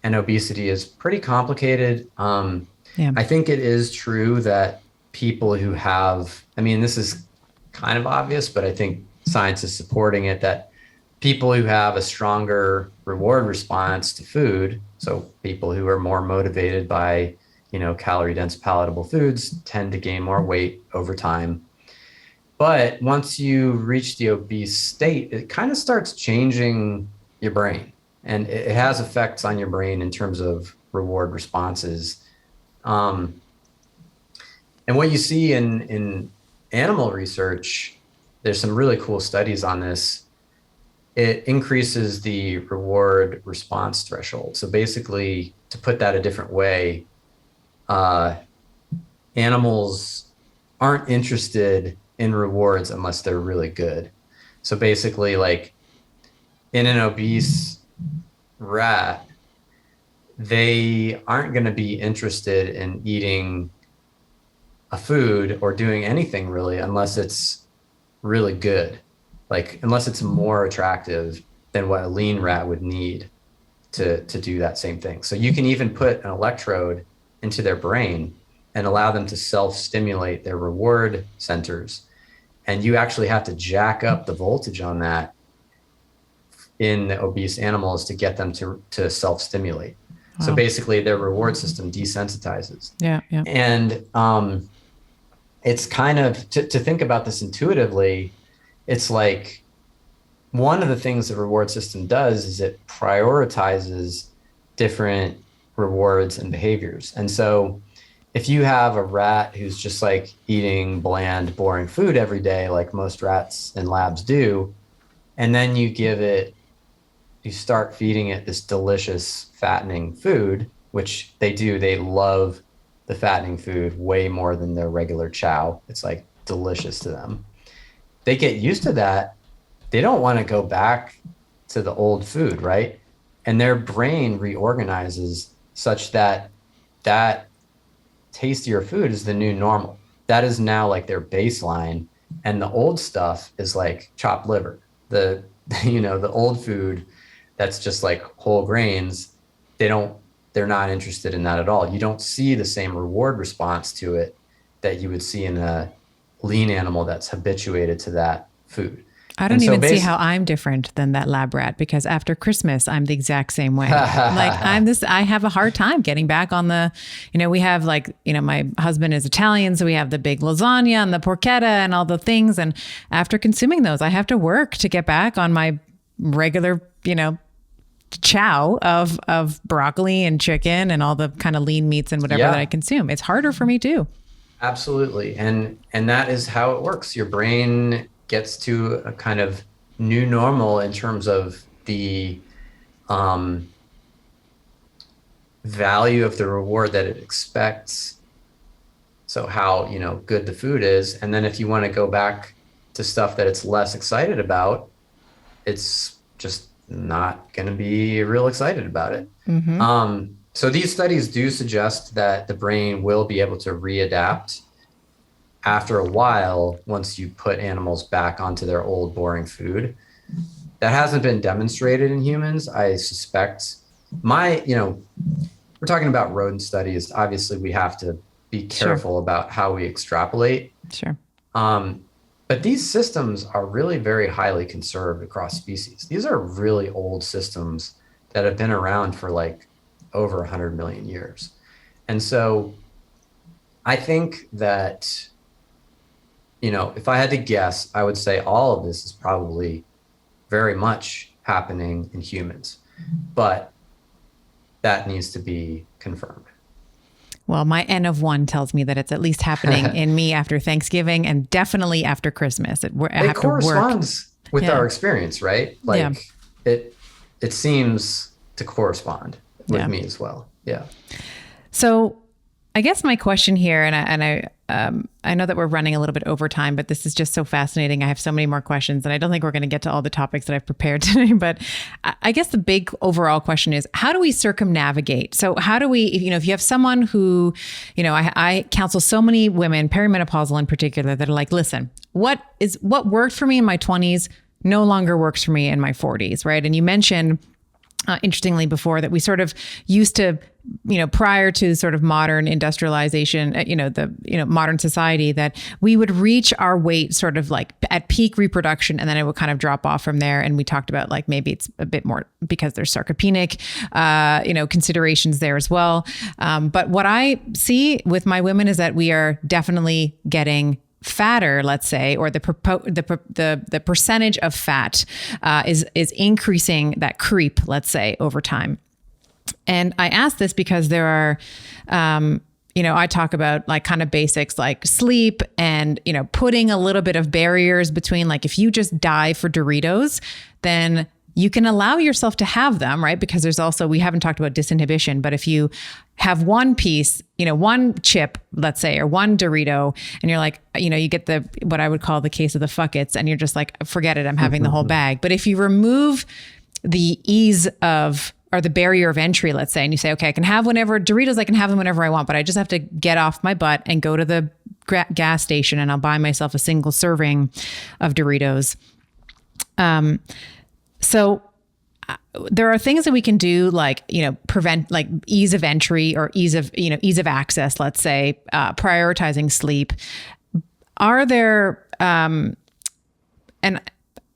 and obesity is pretty complicated. I think it is true that people who have, I mean, this is kind of obvious, but I think science is supporting it, that people who have a stronger reward response to food, so people who are more motivated by, calorie dense palatable foods, tend to gain more weight over time. But once you reach the obese state, it kind of starts changing your brain, and it has effects on your brain in terms of reward responses. And what you see in animal research, there's some really cool studies on this. It increases the reward response threshold. So basically, to put that a different way, animals aren't interested in rewards unless they're really good. So basically, like in an obese rat, they aren't going to be interested in eating a food or doing anything really unless it's really good, like unless it's more attractive than what a lean rat would need to do that same thing. So you can even put an electrode into their brain and allow them to self-stimulate their reward centers, and you actually have to jack up the voltage on that in the obese animals to get them to self-stimulate. Wow. So basically their reward system desensitizes. Yeah. And it's kind of, to think about this intuitively, it's like one of the things the reward system does is it prioritizes different rewards and behaviors. And so if you have a rat who's just like eating bland, boring food every day, like most rats in labs do, and then you start feeding it this delicious fattening food, which they do, they love the fattening food way more than their regular chow. It's like delicious to them. They get used to that. They don't want to go back to the old food, right? And their brain reorganizes such that that tastier food is the new normal. That is now like their baseline. And the old stuff is like chopped liver. The old food that's just like whole grains, they're not interested in that at all. You don't see the same reward response to it that you would see in a lean animal that's habituated to that food. I don't even see how I'm different than that lab rat, because after Christmas, I'm the exact same way. I have a hard time getting back on we have my husband is Italian, so we have the big lasagna and the porchetta and all the things. And after consuming those, I have to work to get back on my regular, chow of broccoli and chicken and all the kind of lean meats and whatever that I consume. It's harder for me too. Absolutely. And that is how it works. Your brain gets to a kind of new normal in terms of the value of the reward that it expects. So how, good the food is. And then if you want to go back to stuff that it's less excited about, it's just not going to be real excited about it. Mm-hmm. So these studies do suggest that the brain will be able to readapt after a while once you put animals back onto their old boring food. That hasn't been demonstrated in humans. I suspect we're talking about rodent studies. Obviously we have to be careful about how we extrapolate. Sure. But these systems are really very highly conserved across species. These are really old systems that have been around for like over 100 million years. And so I think that, if I had to guess, I would say all of this is probably very much happening in humans, but that needs to be confirmed. Well, my N of 1 tells me that it's at least happening in me after Thanksgiving and definitely after Christmas. It corresponds with our experience, right? It seems to correspond with me as well. Yeah. So I guess my question here, I know that we're running a little bit over time, but this is just so fascinating. I have so many more questions, and I don't think we're going to get to all the topics that I've prepared today. But I guess the big overall question is, how do we circumnavigate? So how do we, if you have someone who, I counsel so many women, perimenopausal in particular, that are like, listen, what worked for me in my 20s no longer works for me in my 40s, right? And you mentioned interestingly before, that we sort of used to, prior to sort of modern industrialization, modern society, that we would reach our weight sort of like at peak reproduction, and then it would kind of drop off from there. And we talked about like maybe it's a bit more because there's sarcopenic, considerations there as well. But what I see with my women is that we are definitely getting fatter, let's say, or the percentage of fat is increasing, that creep, let's say, over time. And I ask this because there are, I talk about like kind of basics like sleep and, putting a little bit of barriers between, like, if you just die for Doritos, then you can allow yourself to have them, right? Because there's also, we haven't talked about disinhibition, but if you have one piece, one chip, let's say, or one Dorito, and you're like, you get what I would call the case of the fuckets, and you're just like, forget it, I'm having the whole bag. But if you remove the ease of, or the barrier of entry, let's say, and you say, okay, I can have Doritos, I can have them whenever I want, but I just have to get off my butt and go to the gas station and I'll buy myself a single serving of Doritos. So there are things that we can do, like, prevent, like ease of entry or ease of access, let's say, prioritizing sleep. Are there, and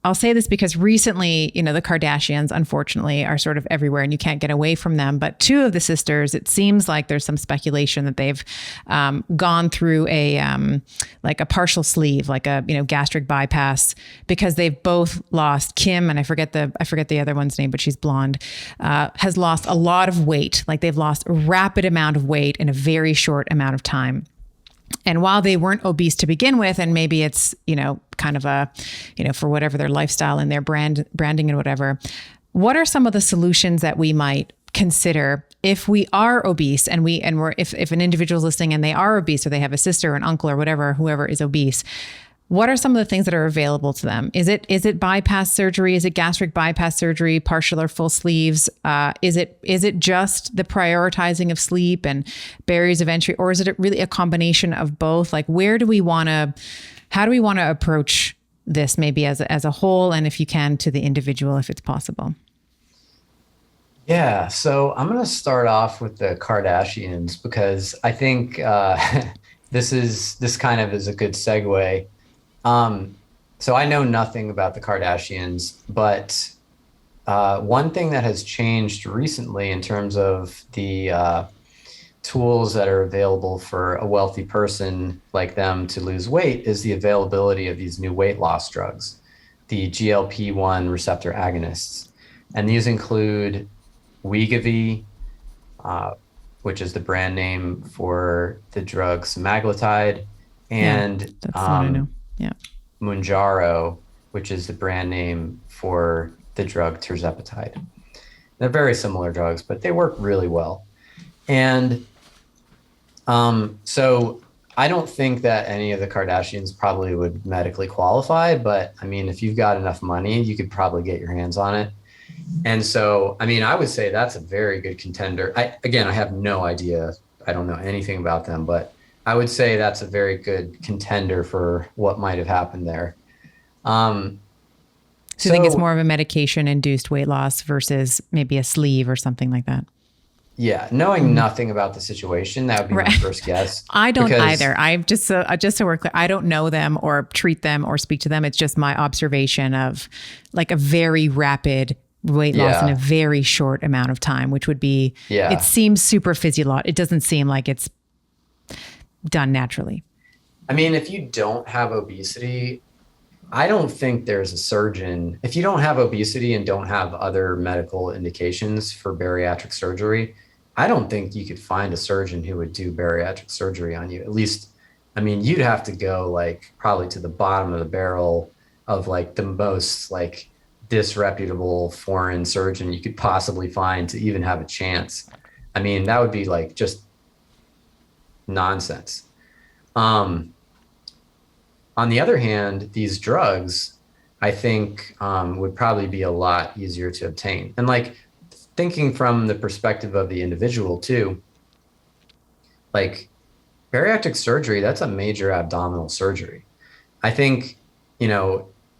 I'll say this because recently, the Kardashians, unfortunately, are sort of everywhere and you can't get away from them. But two of the sisters, it seems like there's some speculation that they've gone through a partial sleeve, like a gastric bypass, because they've both lost. Kim, and I forget the other one's name, but she's blonde, has lost a lot of weight. Like, they've lost a rapid amount of weight in a very short amount of time. And while they weren't obese to begin with, and maybe it's, kind of a, for whatever their lifestyle and their branding and whatever, what are some of the solutions that we might consider if we are obese and if an individual is listening and they are obese, or they have a sister or an uncle or whatever, whoever is obese? What are some of the things that are available to them? Is it bypass surgery? Is it gastric bypass surgery, partial or full sleeves? Is it just the prioritizing of sleep and barriers of entry, or is it really a combination of both? Like, how do we want to approach this, maybe as a whole, and if you can, to the individual, if it's possible? Yeah, so I'm going to start off with the Kardashians, because I think this kind of is a good segue. So I know nothing about the Kardashians, but one thing that has changed recently in terms of the tools that are available for a wealthy person like them to lose weight is the availability of these new weight loss drugs, the GLP-1 receptor agonists. And these include Wegovy, which is the brand name for the drug semaglutide, and that's what I know. Yeah. Mounjaro, which is the brand name for the drug tirzepatide. They're very similar drugs, but they work really well. And so I don't think that any of the Kardashians probably would medically qualify, but I mean, if you've got enough money, you could probably get your hands on it. And so, I mean, I would say that's a very good contender. I have no idea. I don't know anything about them, but I would say that's a very good contender for what might have happened there. So you think it's more of a medication-induced weight loss versus maybe a sleeve or something like that? Yeah, knowing nothing about the situation, that would be my first guess. I don't either. I'm just so we're clear, I don't know them or treat them or speak to them. It's just my observation of like a very rapid weight loss in a very short amount of time, which would be, it seems super physiological. It doesn't seem like it's done naturally. I mean, if you don't have obesity, I don't think there's a surgeon. If you don't have obesity and don't have other medical indications for bariatric surgery, I don't think you could find a surgeon who would do bariatric surgery on you. At least, I mean, you'd have to go like probably to the bottom of the barrel of like the most like disreputable foreign surgeon you could possibly find to even have a chance. I mean, that would be like just nonsense. On the other hand, these drugs, I think, would probably be a lot easier to obtain. And like thinking from the perspective of the individual too, like bariatric surgery, that's a major abdominal surgery. I think,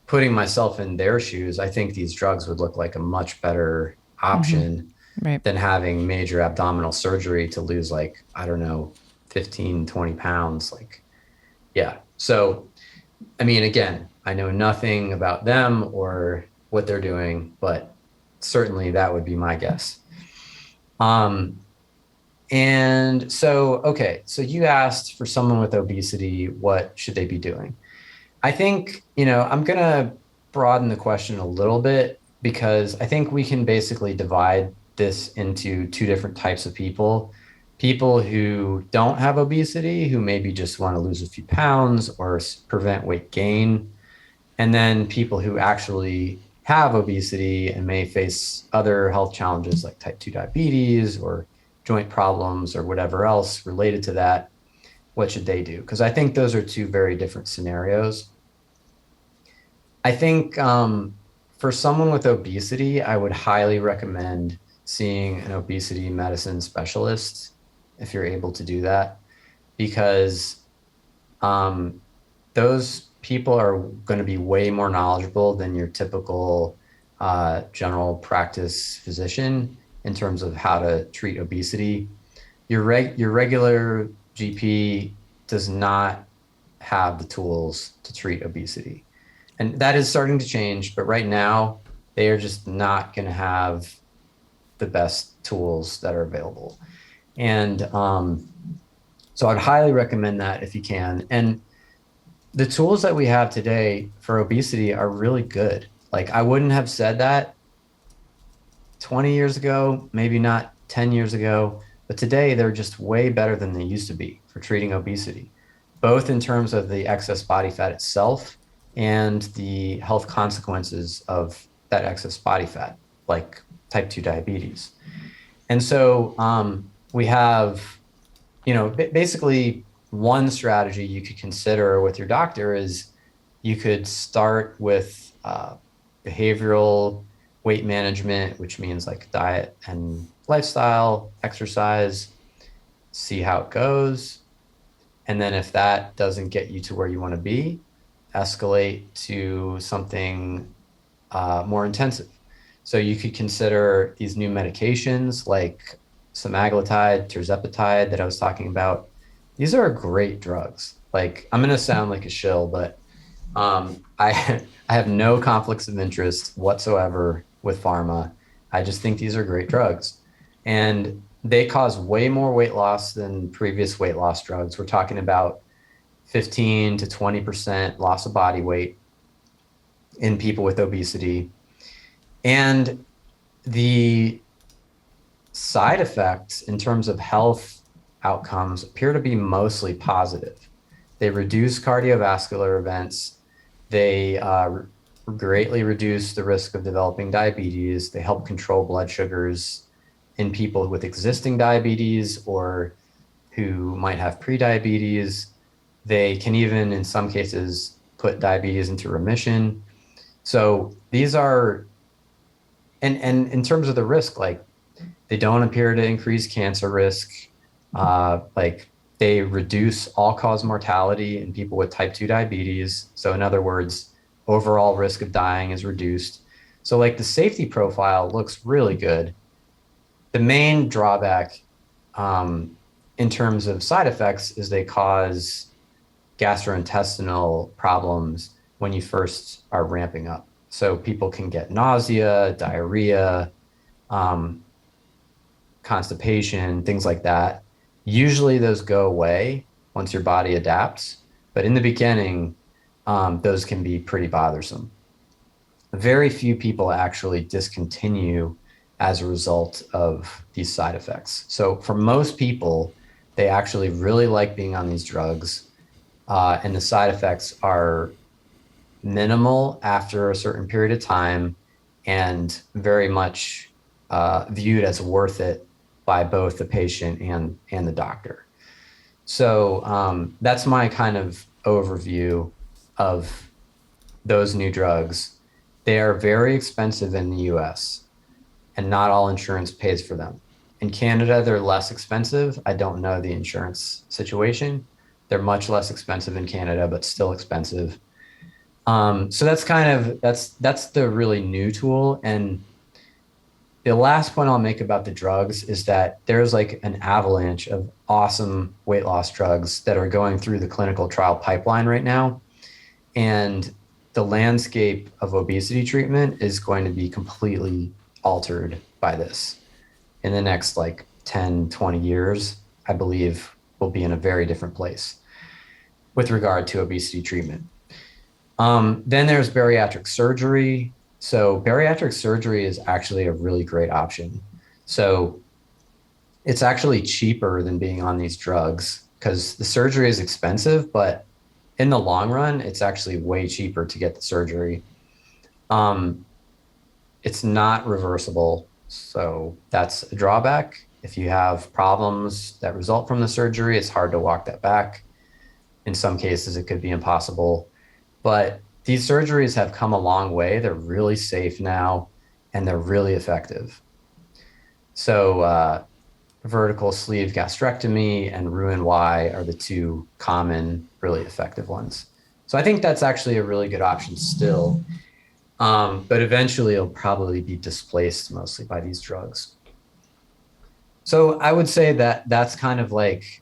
putting myself in their shoes, I think these drugs would look like a much better option Right. than having major abdominal surgery to lose like, I don't know, 15, 20 pounds. Like, yeah. So, I mean, again, I know nothing about them or what they're doing, but certainly that would be my guess. Um, and so, okay, so you asked for someone with obesity, what should they be doing? I think, I'm going to broaden the question a little bit because I think we can basically divide this into two different types of people. People who don't have obesity, who maybe just want to lose a few pounds or prevent weight gain, and then people who actually have obesity and may face other health challenges like type 2 diabetes or joint problems or whatever else related to that. What should they do? Because I think those are two very different scenarios. I think for someone with obesity, I would highly recommend seeing an obesity medicine specialist if you're able to do that, because um, those people are going to be way more knowledgeable than your typical general practice physician in terms of how to treat obesity. Your regular GP does not have the tools to treat obesity. And that is starting to change, but right now they are just not going to have the best tools that are available. And so I'd highly recommend that if you can. And the tools that we have today for obesity are really good. Like I wouldn't have said that 20 years ago, maybe not 10 years ago, but today they're just way better than they used to be for treating obesity, both in terms of the excess body fat itself and the health consequences of that excess body fat, like type 2 diabetes. And so we have, basically one strategy you could consider with your doctor is you could start with behavioral weight management, which means like diet and lifestyle, exercise, see how it goes. And then if that doesn't get you to where you want to be, escalate to something more intensive. So you could consider these new medications like semaglutide, tirzepatide that I was talking about. These are great drugs. Like I'm going to sound like a shill, but I I have no conflicts of interest whatsoever with pharma. I just think these are great drugs, and they cause way more weight loss than previous weight loss drugs. We're talking about 15 to 20% loss of body weight in people with obesity, and the side effects in terms of health outcomes appear to be mostly positive. They reduce cardiovascular events. They greatly reduce the risk of developing diabetes. They help control blood sugars in people with existing diabetes or who might have prediabetes. They can even, in some cases, put diabetes into remission. So these are, and in terms of the risk, like they don't appear to increase cancer risk. Like they reduce all-cause mortality in people with type 2 diabetes. So in other words, overall risk of dying is reduced. So like the safety profile looks really good. The main drawback in terms of side effects is they cause gastrointestinal problems when you first are ramping up. So people can get nausea, diarrhea, um, constipation, things like that. Usually those go away once your body adapts, but in the beginning, those can be pretty bothersome. Very few people actually discontinue as a result of these side effects. So for most people, they actually really like being on these drugs, and the side effects are minimal after a certain period of time and very much viewed as worth it by both the patient and the doctor. So that's my kind of overview of those new drugs. They are very expensive in the US and not all insurance pays for them. In Canada, they're less expensive. I don't know the insurance situation. They're much less expensive in Canada, but still expensive. So that's kind of that's the really new tool, and the last point I'll make about the drugs is that there's like an avalanche of awesome weight loss drugs that are going through the clinical trial pipeline right now. And the landscape of obesity treatment is going to be completely altered by this. In the next like 10, 20 years, I believe we'll be in a very different place with regard to obesity treatment. Then there's bariatric surgery. So bariatric surgery is actually a really great option. So it's actually cheaper than being on these drugs because the surgery is expensive, but in the long run, it's actually way cheaper to get the surgery. It's not reversible, so that's a drawback. If you have problems that result from the surgery, it's hard to walk that back. In some cases, it could be impossible. But these surgeries have come a long way. They're really safe now, and they're really effective. So vertical sleeve gastrectomy and Roux-en-Y are the two common, really effective ones. So I think that's actually a really good option still. But eventually it'll probably be displaced mostly by these drugs. So I would say that that's kind of like,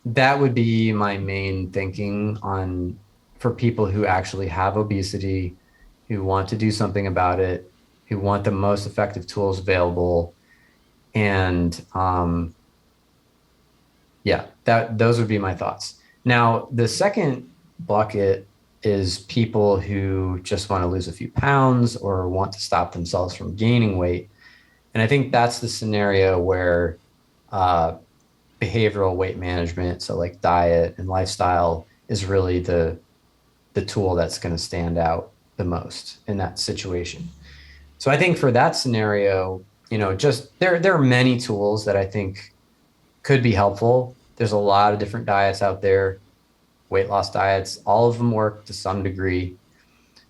that would be my main thinking on for people who actually have obesity, who want to do something about it, who want the most effective tools available. And yeah, those would be my thoughts. Now, the second bucket is people who just want to lose a few pounds or want to stop themselves from gaining weight. And I think that's the scenario where behavioral weight management, so like diet and lifestyle, is really the tool that's going to stand out the most in that situation. So I think for that scenario, just there are many tools that I think could be helpful. There's a lot of different diets out there, weight loss diets, all of them work to some degree.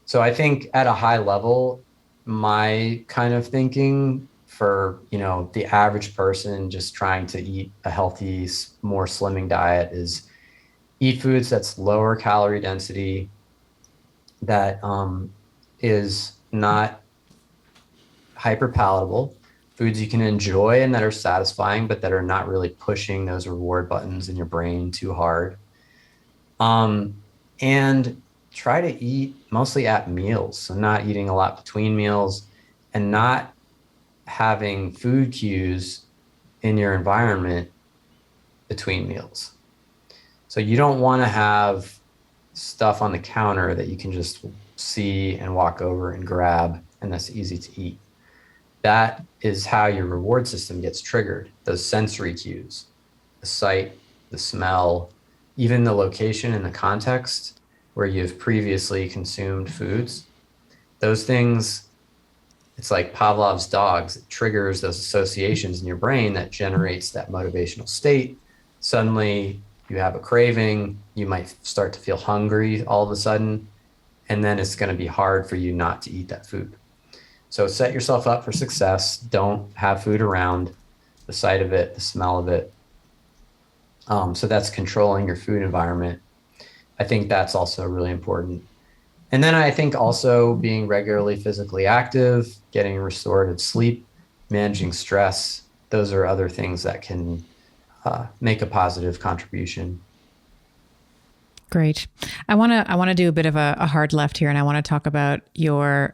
So I think at a high level, my kind of thinking for, the average person just trying to eat a healthy, more slimming diet is eat foods that's lower calorie density, that is not hyper palatable, foods you can enjoy and that are satisfying, but that are not really pushing those reward buttons in your brain too hard. And try to eat mostly at meals. So not eating a lot between meals and not having food cues in your environment between meals. So you don't want to have stuff on the counter that you can just see and walk over and grab, and that's easy to eat. That is how your reward system gets triggered. Those sensory cues, the sight, the smell, even the location and the context where you've previously consumed foods. Those things, it's like Pavlov's dogs. It triggers those associations in your brain that generates that motivational state. Suddenly you have a craving, you might start to feel hungry all of a sudden, and then it's going to be hard for you not to eat that food. So set yourself up for success. Don't have food around, the sight of it, the smell of it. So that's controlling your food environment. I think that's also really important. And then I think also being regularly physically active, getting restorative sleep, managing stress, those are other things that can make a positive contribution. Great. I want to do a bit of a hard left here, and I want to talk about your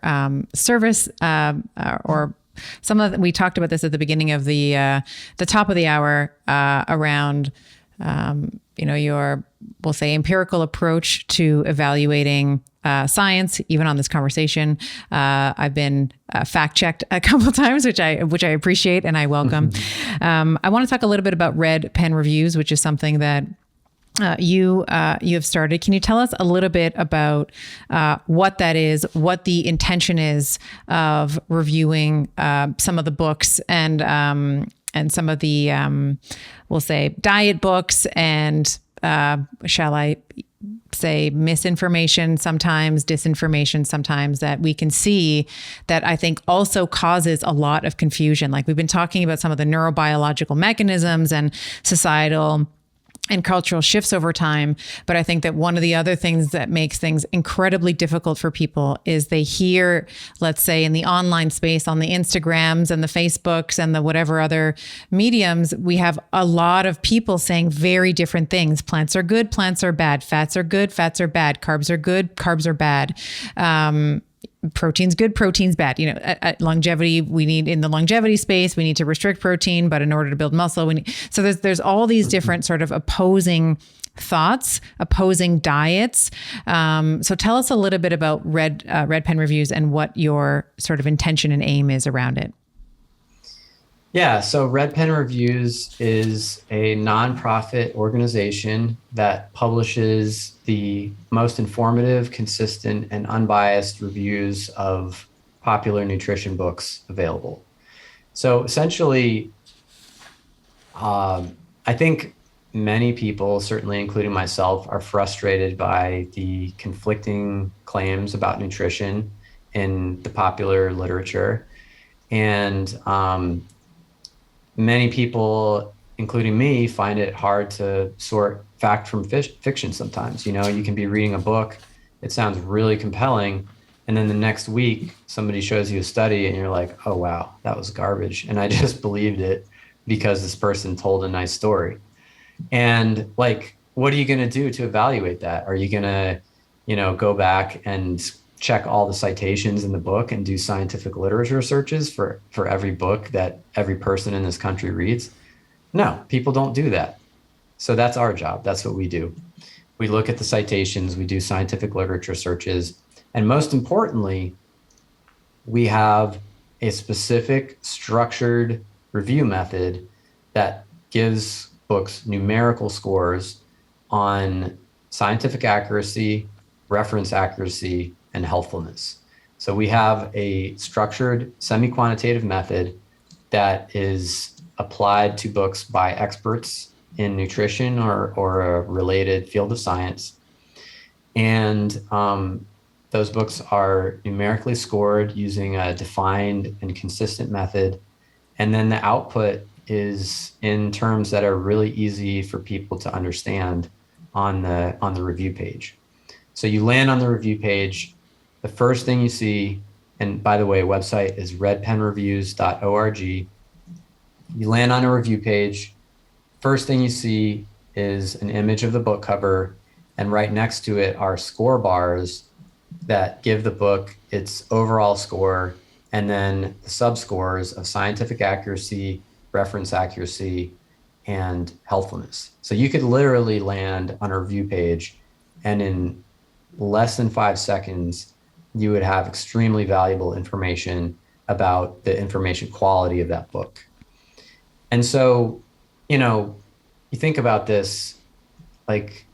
service or some of we talked about this at the beginning of the top of the hour around your, we'll say, empirical approach to evaluating science. Even on this conversation, I've been fact checked a couple of times, which I appreciate and I welcome. I want to talk a little bit about red pen reviews, which is something that you have started. Can you tell us a little bit about what that is, what the intention is of reviewing some of the books and some of the, we'll say, diet books and shall I say misinformation sometimes, disinformation sometimes, that we can see that I think also causes a lot of confusion. Like we've been talking about some of the neurobiological mechanisms and societal and cultural shifts over time. But I think that one of the other things that makes things incredibly difficult for people is they hear, let's say in the online space, on the Instagrams and the Facebooks and the whatever other mediums, we have a lot of people saying very different things. Plants are good, plants are bad. Fats are good, fats are bad. Carbs are good, carbs are bad. Protein's good, protein's bad. At longevity, we need, in the longevity space, we need to restrict protein, but in order to build muscle, we need, so there's all these different sort of opposing thoughts, opposing diets. So tell us a little bit about Red Pen Reviews and what your sort of intention and aim is around it. Yeah, so Red Pen Reviews is a nonprofit organization that publishes the most informative, consistent, and unbiased reviews of popular nutrition books available. So essentially, I think many people, certainly including myself, are frustrated by the conflicting claims about nutrition in the popular literature. And many people, including me, find it hard to sort fact from fiction sometimes. You can be reading a book, it sounds really compelling, and then the next week somebody shows you a study and you're like, oh wow, that was garbage, and I just believed it because this person told a nice story. And like, what are you going to do to evaluate that? Are you going to go back and check all the citations in the book and do scientific literature searches for every book that every person in this country reads? No, people don't do that. So that's our job. That's what we do. We look at the citations, we do scientific literature searches, and most importantly, we have a specific structured review method that gives books numerical scores on scientific accuracy, reference accuracy, and healthfulness. So we have a structured semi-quantitative method that is applied to books by experts in nutrition or a related field of science. And those books are numerically scored using a defined and consistent method. And then the output is in terms that are really easy for people to understand on the review page. So you land on the review page. The first thing you see, and by the way, website is redpenreviews.org. You land on a review page. First thing you see is an image of the book cover, and right next to it are score bars that give the book its overall score, and then the sub-scores of scientific accuracy, reference accuracy, and healthfulness. So you could literally land on a review page, and in less than 5 seconds, you would have extremely valuable information about the information quality of that book. And so, you think about this, like,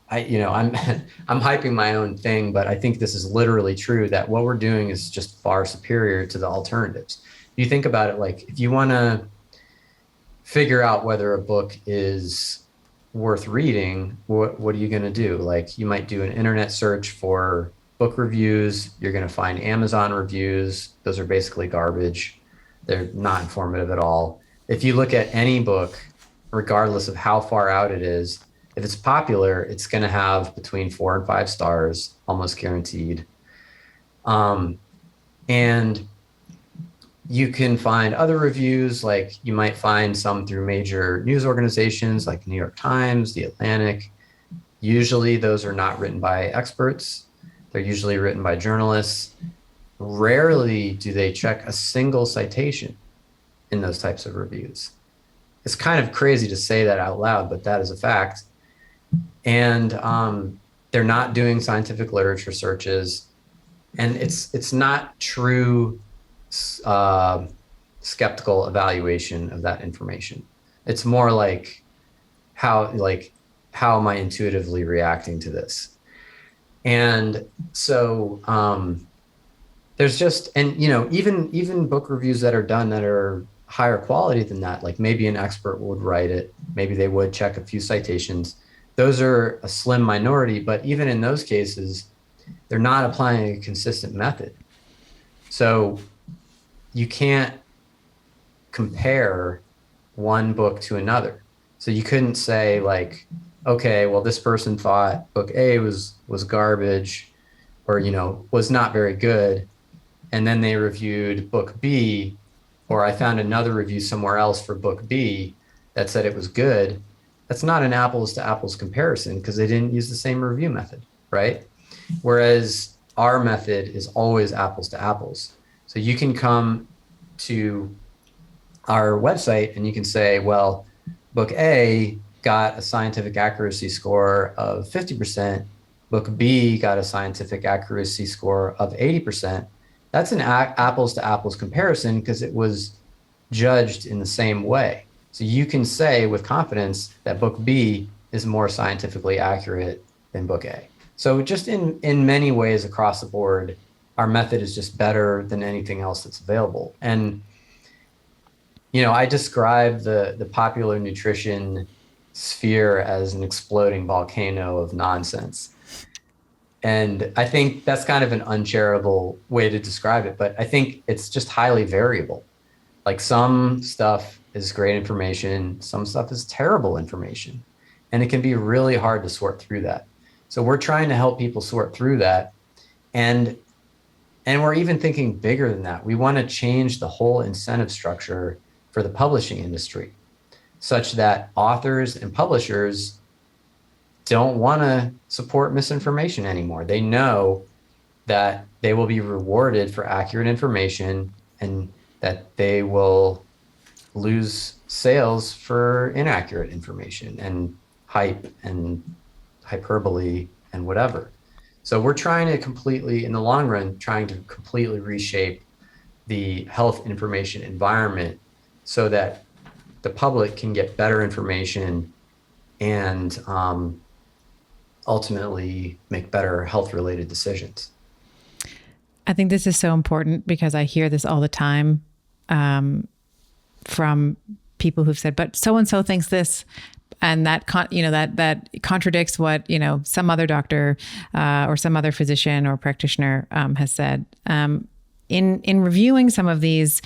I'm hyping my own thing, but I think this is literally true, that what we're doing is just far superior to the alternatives. You think about it, like, if you want to figure out whether a book is worth reading, what are you going to do? Like, you might do an internet search for book reviews. You're going to find Amazon reviews. Those are basically garbage. They're not informative at all. If you look at any book, regardless of how far out it is, if it's popular, it's going to have between 4 and 5 stars, almost guaranteed. And you can find other reviews, like you might find some through major news organizations like New York Times, The Atlantic. Usually those are not written by experts. They're usually written by journalists. Rarely do they check a single citation in those types of reviews. It's kind of crazy to say that out loud, but that is a fact. And they're not doing scientific literature searches. And it's not true skeptical evaluation of that information. It's more like how am I intuitively reacting to this? And so there's just, and even book reviews that are done that are higher quality than that, like maybe an expert would write it, maybe they would check a few citations. Those are a slim minority, but even in those cases, they're not applying a consistent method. So you can't compare one book to another. So you couldn't say like, okay, well, this person thought book A was garbage, or was not very good, and then they reviewed book B, or I found another review somewhere else for book B that said it was good. That's not an apples to apples comparison because they didn't use the same review method, right? Whereas our method is always apples to apples. So you can come to our website and you can say, well, book A got a scientific accuracy score of 50%. Book B got a scientific accuracy score of 80%. That's an apples to apples comparison because it was judged in the same way. So you can say with confidence that book B is more scientifically accurate than book A. So just in many ways across the board, our method is just better than anything else that's available. And I describe the popular nutrition sphere as an exploding volcano of nonsense. And I think that's kind of an uncharitable way to describe it, but I think it's just highly variable. Like some stuff is great information, some stuff is terrible information, and it can be really hard to sort through that. So we're trying to help people sort through that. And we're even thinking bigger than that. We want to change the whole incentive structure for the publishing industry such that authors and publishers don't want to support misinformation anymore. They know that they will be rewarded for accurate information and that they will lose sales for inaccurate information and hype and hyperbole and whatever. So we're trying to completely, in the long run, trying to completely reshape the health information environment so that the public can get better information and ultimately make better health-related decisions. I think this is so important because I hear this all the time from people who've said, but so-and-so thinks this, and that that contradicts what some other doctor or some other physician or practitioner has said. In reviewing some of these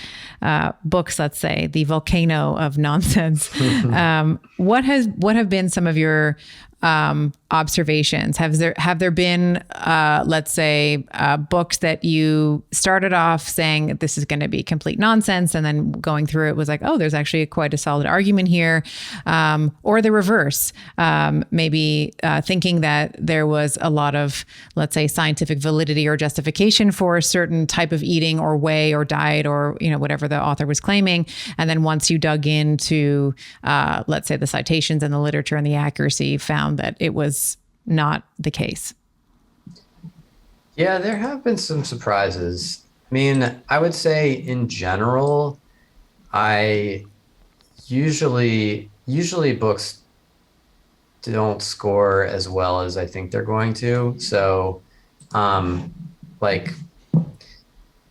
books, let's say the volcano of nonsense, what have been some of your observations? Have there been, let's say, books that you started off saying this is going to be complete nonsense, and then going through it was like, oh, there's actually quite a solid argument here, or the reverse, maybe thinking that there was a lot of, let's say, scientific validity or justification for a certain type of eating or way or diet or whatever the author was claiming, and then once you dug into, let's say, the citations and the literature and the accuracy, found that it was not the case. Yeah, there have been some surprises. I mean, I would say in general, I usually books don't score as well as I think they're going to. So, like,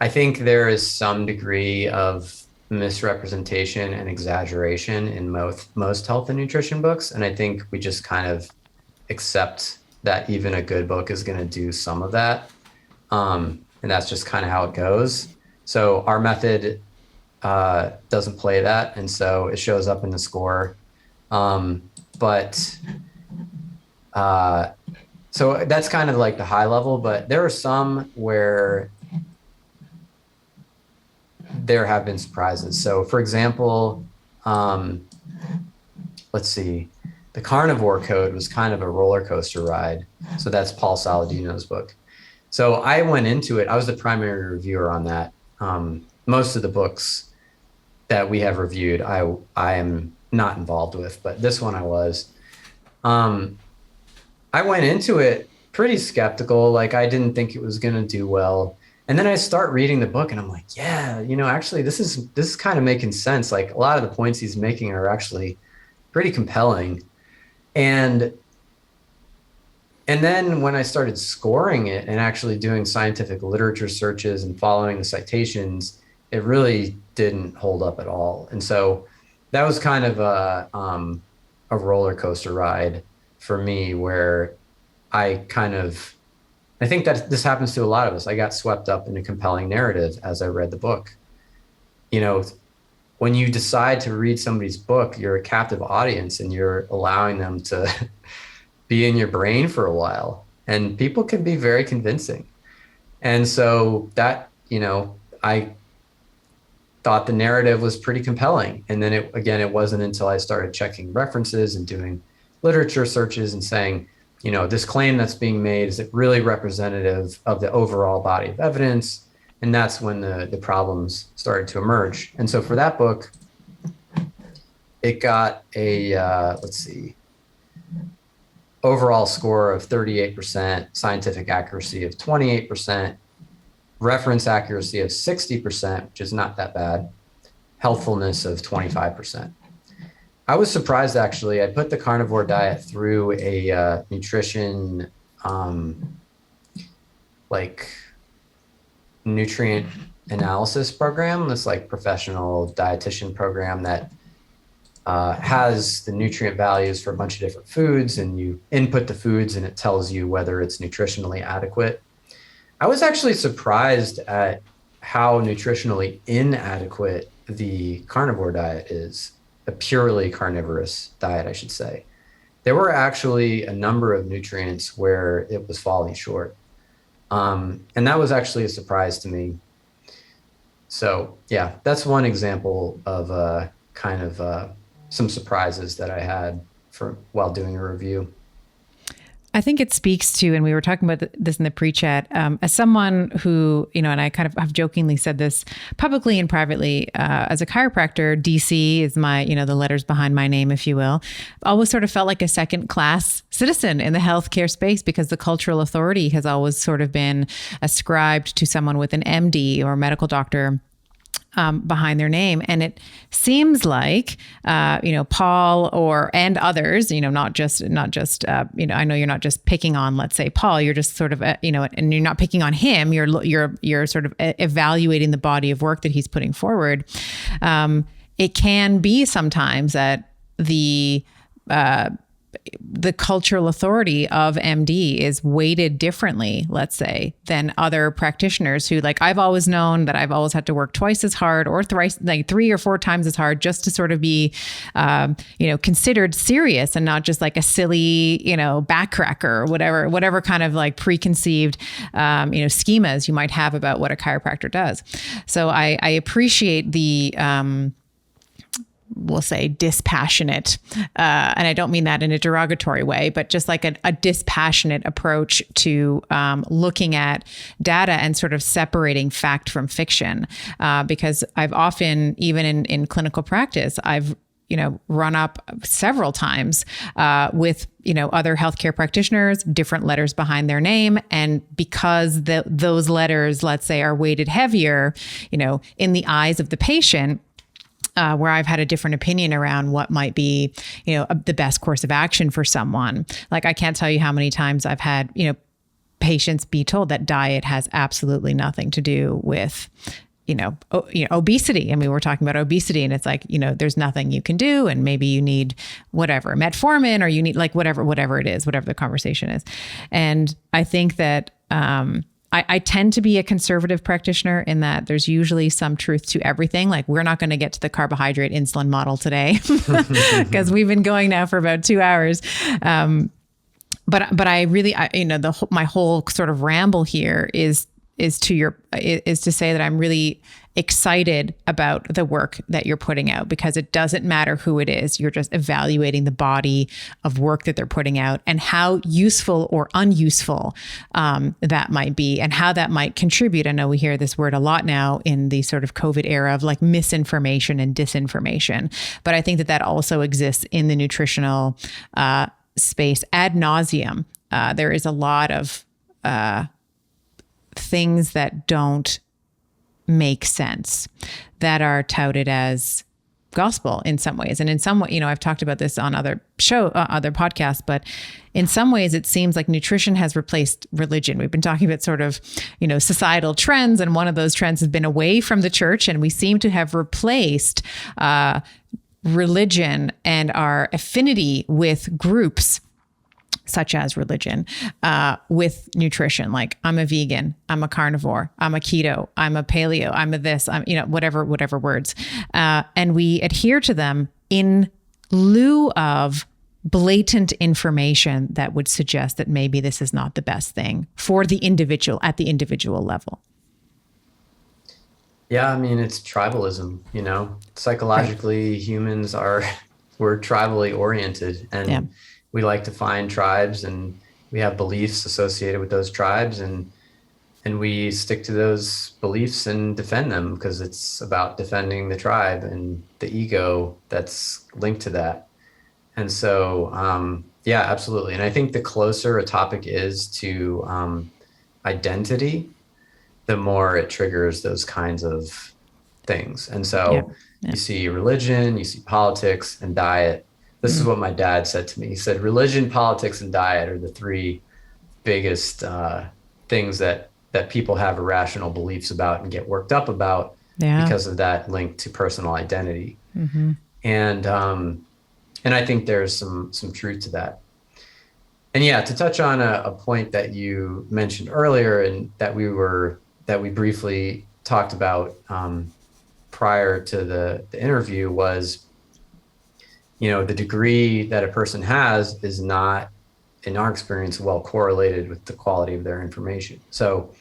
I think there is some degree of misrepresentation and exaggeration in most health and nutrition books. And I think we just kind of accept that even a good book is going to do some of that. And that's just kind of how it goes. So our method doesn't play that. And so it shows up in the score. So that's kind of like the high level, but there are some where there have been surprises. So for example, let's see, the Carnivore Code was kind of a roller coaster ride. So that's Paul Saladino's book. So I went into it, I was the primary reviewer on that. Most of the books that we have reviewed, I am not involved with, but this one I was. I went into it pretty skeptical. Like I didn't think it was going to do well. And then I start reading the book and I'm like, yeah, actually this is kind of making sense. Like a lot of the points he's making are actually pretty compelling. And then when I started scoring it and actually doing scientific literature searches and following the citations, it really didn't hold up at all. And so that was kind of a roller coaster ride for me, where I think that this happens to a lot of us. I got swept up in a compelling narrative as I read the book. when you decide to read somebody's book, you're a captive audience and you're allowing them to be in your brain for a while. And people can be very convincing. And so that, I thought the narrative was pretty compelling. And then it wasn't until I started checking references and doing literature searches and saying, this claim that's being made, is it really representative of the overall body of evidence? And that's when the problems started to emerge. And so for that book, it got a, overall score of 38%, scientific accuracy of 28%, reference accuracy of 60%, which is not that bad, healthfulness of 25%. I was surprised, actually. I put the carnivore diet through a nutrition, nutrient analysis program, this professional dietitian program that has the nutrient values for a bunch of different foods, and you input the foods and it tells you whether it's nutritionally adequate. I was actually surprised at how nutritionally inadequate the carnivore diet is, a purely carnivorous diet, I should say. There were actually a number of nutrients where it was falling short. And that was actually a surprise to me. So yeah, that's one example of some surprises that I had while doing a review. I think it speaks to, and we were talking about this in the pre-chat, as someone who, and I kind of have jokingly said this publicly and privately, as a chiropractor, DC is my, the letters behind my name, if you will, always sort of felt like a second-class citizen in the healthcare space because the cultural authority has always sort of been ascribed to someone with an MD or a medical doctor behind their name. And it seems like, Paul and others, not just, I know you're not just picking on, let's say, Paul, you're just sort of, and you're not picking on him. You're sort of evaluating the body of work that he's putting forward. It can be sometimes that the cultural authority of MD is weighted differently, let's say, than other practitioners who, I've always known that I've always had to work twice as hard or thrice, 3 or 4 times as hard just to sort of be, considered serious and not just like a silly, backcracker or whatever kind of preconceived, schemas you might have about what a chiropractor does. So I appreciate the, we'll say dispassionate, and I don't mean that in a derogatory way, but just like a dispassionate approach to looking at data and sort of separating fact from fiction. Because I've often, even in clinical practice, I've run up several times with other healthcare practitioners, different letters behind their name, and because those letters, let's say, are weighted heavier, in the eyes of the patient. Where I've had a different opinion around what might be, the best course of action for someone. I can't tell you how many times I've had, patients be told that diet has absolutely nothing to do with, obesity. And we were talking about obesity, and it's there's nothing you can do, and maybe you need whatever metformin, or you need whatever it is, whatever the conversation is. And I think that, I tend to be a conservative practitioner in that there's usually some truth to everything. We're not going to get to the carbohydrate insulin model today because we've been going now for about 2 hours. But I really, my whole sort of ramble here is to say that I'm really excited about the work that you're putting out, because it doesn't matter who it is. You're just evaluating the body of work that they're putting out and how useful or unuseful that might be, and how that might contribute. I know we hear this word a lot now in the sort of COVID era of misinformation and disinformation, but I think that also exists in the nutritional space ad nauseum. There is a lot of things that don't make sense that are touted as gospel in some ways. And in some way, I've talked about this on other podcasts, but in some ways it seems like nutrition has replaced religion. We've been talking about sort of, societal trends. And one of those trends has been away from the church. And we seem to have replaced religion and our affinity with groups such as religion, with nutrition. Like, I'm a vegan, I'm a carnivore, I'm a keto, I'm a paleo, I'm a this, I'm, whatever words. And we adhere to them in lieu of blatant information that would suggest that maybe this is not the best thing for the individual at the individual level. Yeah, I mean, it's tribalism, psychologically, right. We're tribally oriented, and we like to find tribes, and we have beliefs associated with those tribes, and we stick to those beliefs and defend them because it's about defending the tribe and the ego that's linked to that. And so, yeah, absolutely. And I think the closer a topic is to identity, the more it triggers those kinds of things. And so you see religion, you see politics, and diet. This is what my dad said to me. He said, religion, politics, and diet are the three biggest things that people have irrational beliefs about and get worked up about because of that link to personal identity. Mm-hmm. And I think there's some truth to that. And yeah, to touch on a point that you mentioned earlier, and that we briefly talked about prior to the interview, was, the degree that a person has is not, in our experience, well correlated with the quality of their information. So,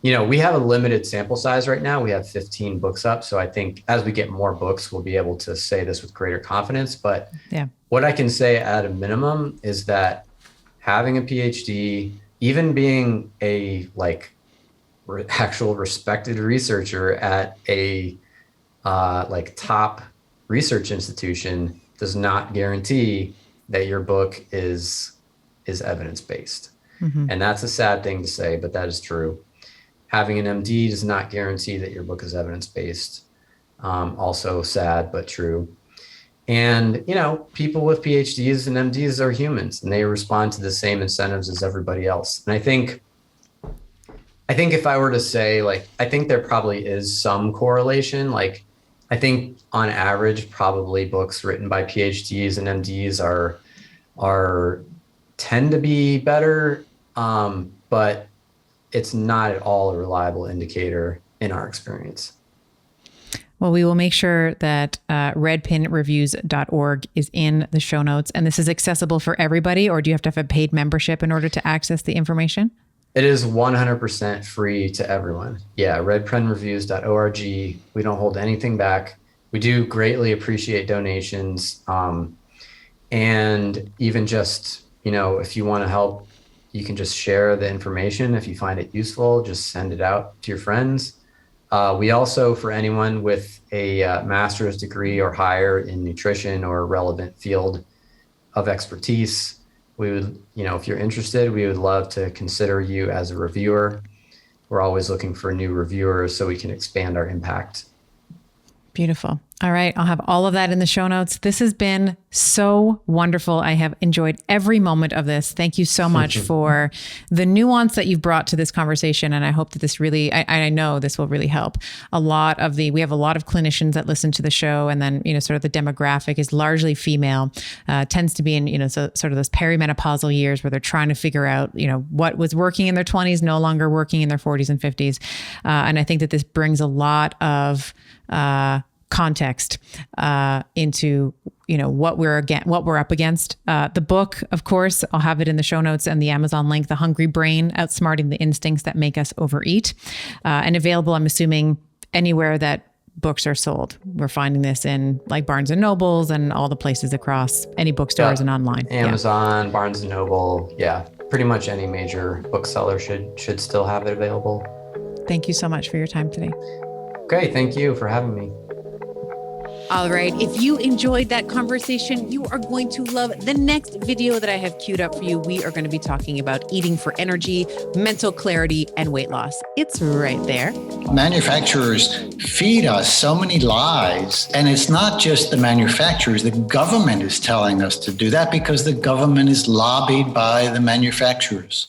we have a limited sample size right now. We have 15 books up. So I think as we get more books, we'll be able to say this with greater confidence. But what I can say at a minimum is that having a PhD, even being a actual respected researcher at a top research institution, does not guarantee that your book is evidence-based. Mm-hmm. And that's a sad thing to say, but that is true. Having an MD does not guarantee that your book is evidence-based. Also sad, but true. And, people with PhDs and MDs are humans, and they respond to the same incentives as everybody else. And I think if I were to say, I think there probably is some correlation. I think on average, probably books written by PhDs and MDs tend to be better, but it's not at all a reliable indicator in our experience. Well, we will make sure that redpinreviews.org is in the show notes. And this is accessible for everybody, or do you have to have a paid membership in order to access the information? It is 100% free to everyone. Yeah, redpinreviews.org. We don't hold anything back. We do greatly appreciate donations. And even just, if you want to help, you can just share the information. If you find it useful, just send it out to your friends. We also, for anyone with a master's degree or higher in nutrition or a relevant field of expertise, we would, if you're interested, we would love to consider you as a reviewer. We're always looking for new reviewers so we can expand our impact. Beautiful. All right. I'll have all of that in the show notes. This has been so wonderful. I have enjoyed every moment of this. Thank you so much for the nuance that you've brought to this conversation. And I hope that this really, I know this will really help. We have a lot of clinicians that listen to the show, and then, sort of the demographic is largely female, tends to be in, sort of those perimenopausal years where they're trying to figure out, what was working in their 20s, no longer working in their 40s and 50s. And I think that this brings a lot of, context into what we're up against. The book, of course, I'll have it in the show notes, and the Amazon link, The Hungry Brain: Outsmarting the Instincts That Make Us Overeat, and available, I'm assuming, anywhere that books are sold. We're finding this in Barnes and Nobles and all the places across any bookstores and online. Amazon, Barnes and Noble, pretty much any major bookseller should still have it available. Thank you so much for your time today. Okay, thank you for having me. All right. If you enjoyed that conversation, you are going to love the next video that I have queued up for you. We are going to be talking about eating for energy, mental clarity, and weight loss. It's right there. Manufacturers feed us so many lies. And it's not just the manufacturers. The government is telling us to do that because the government is lobbied by the manufacturers.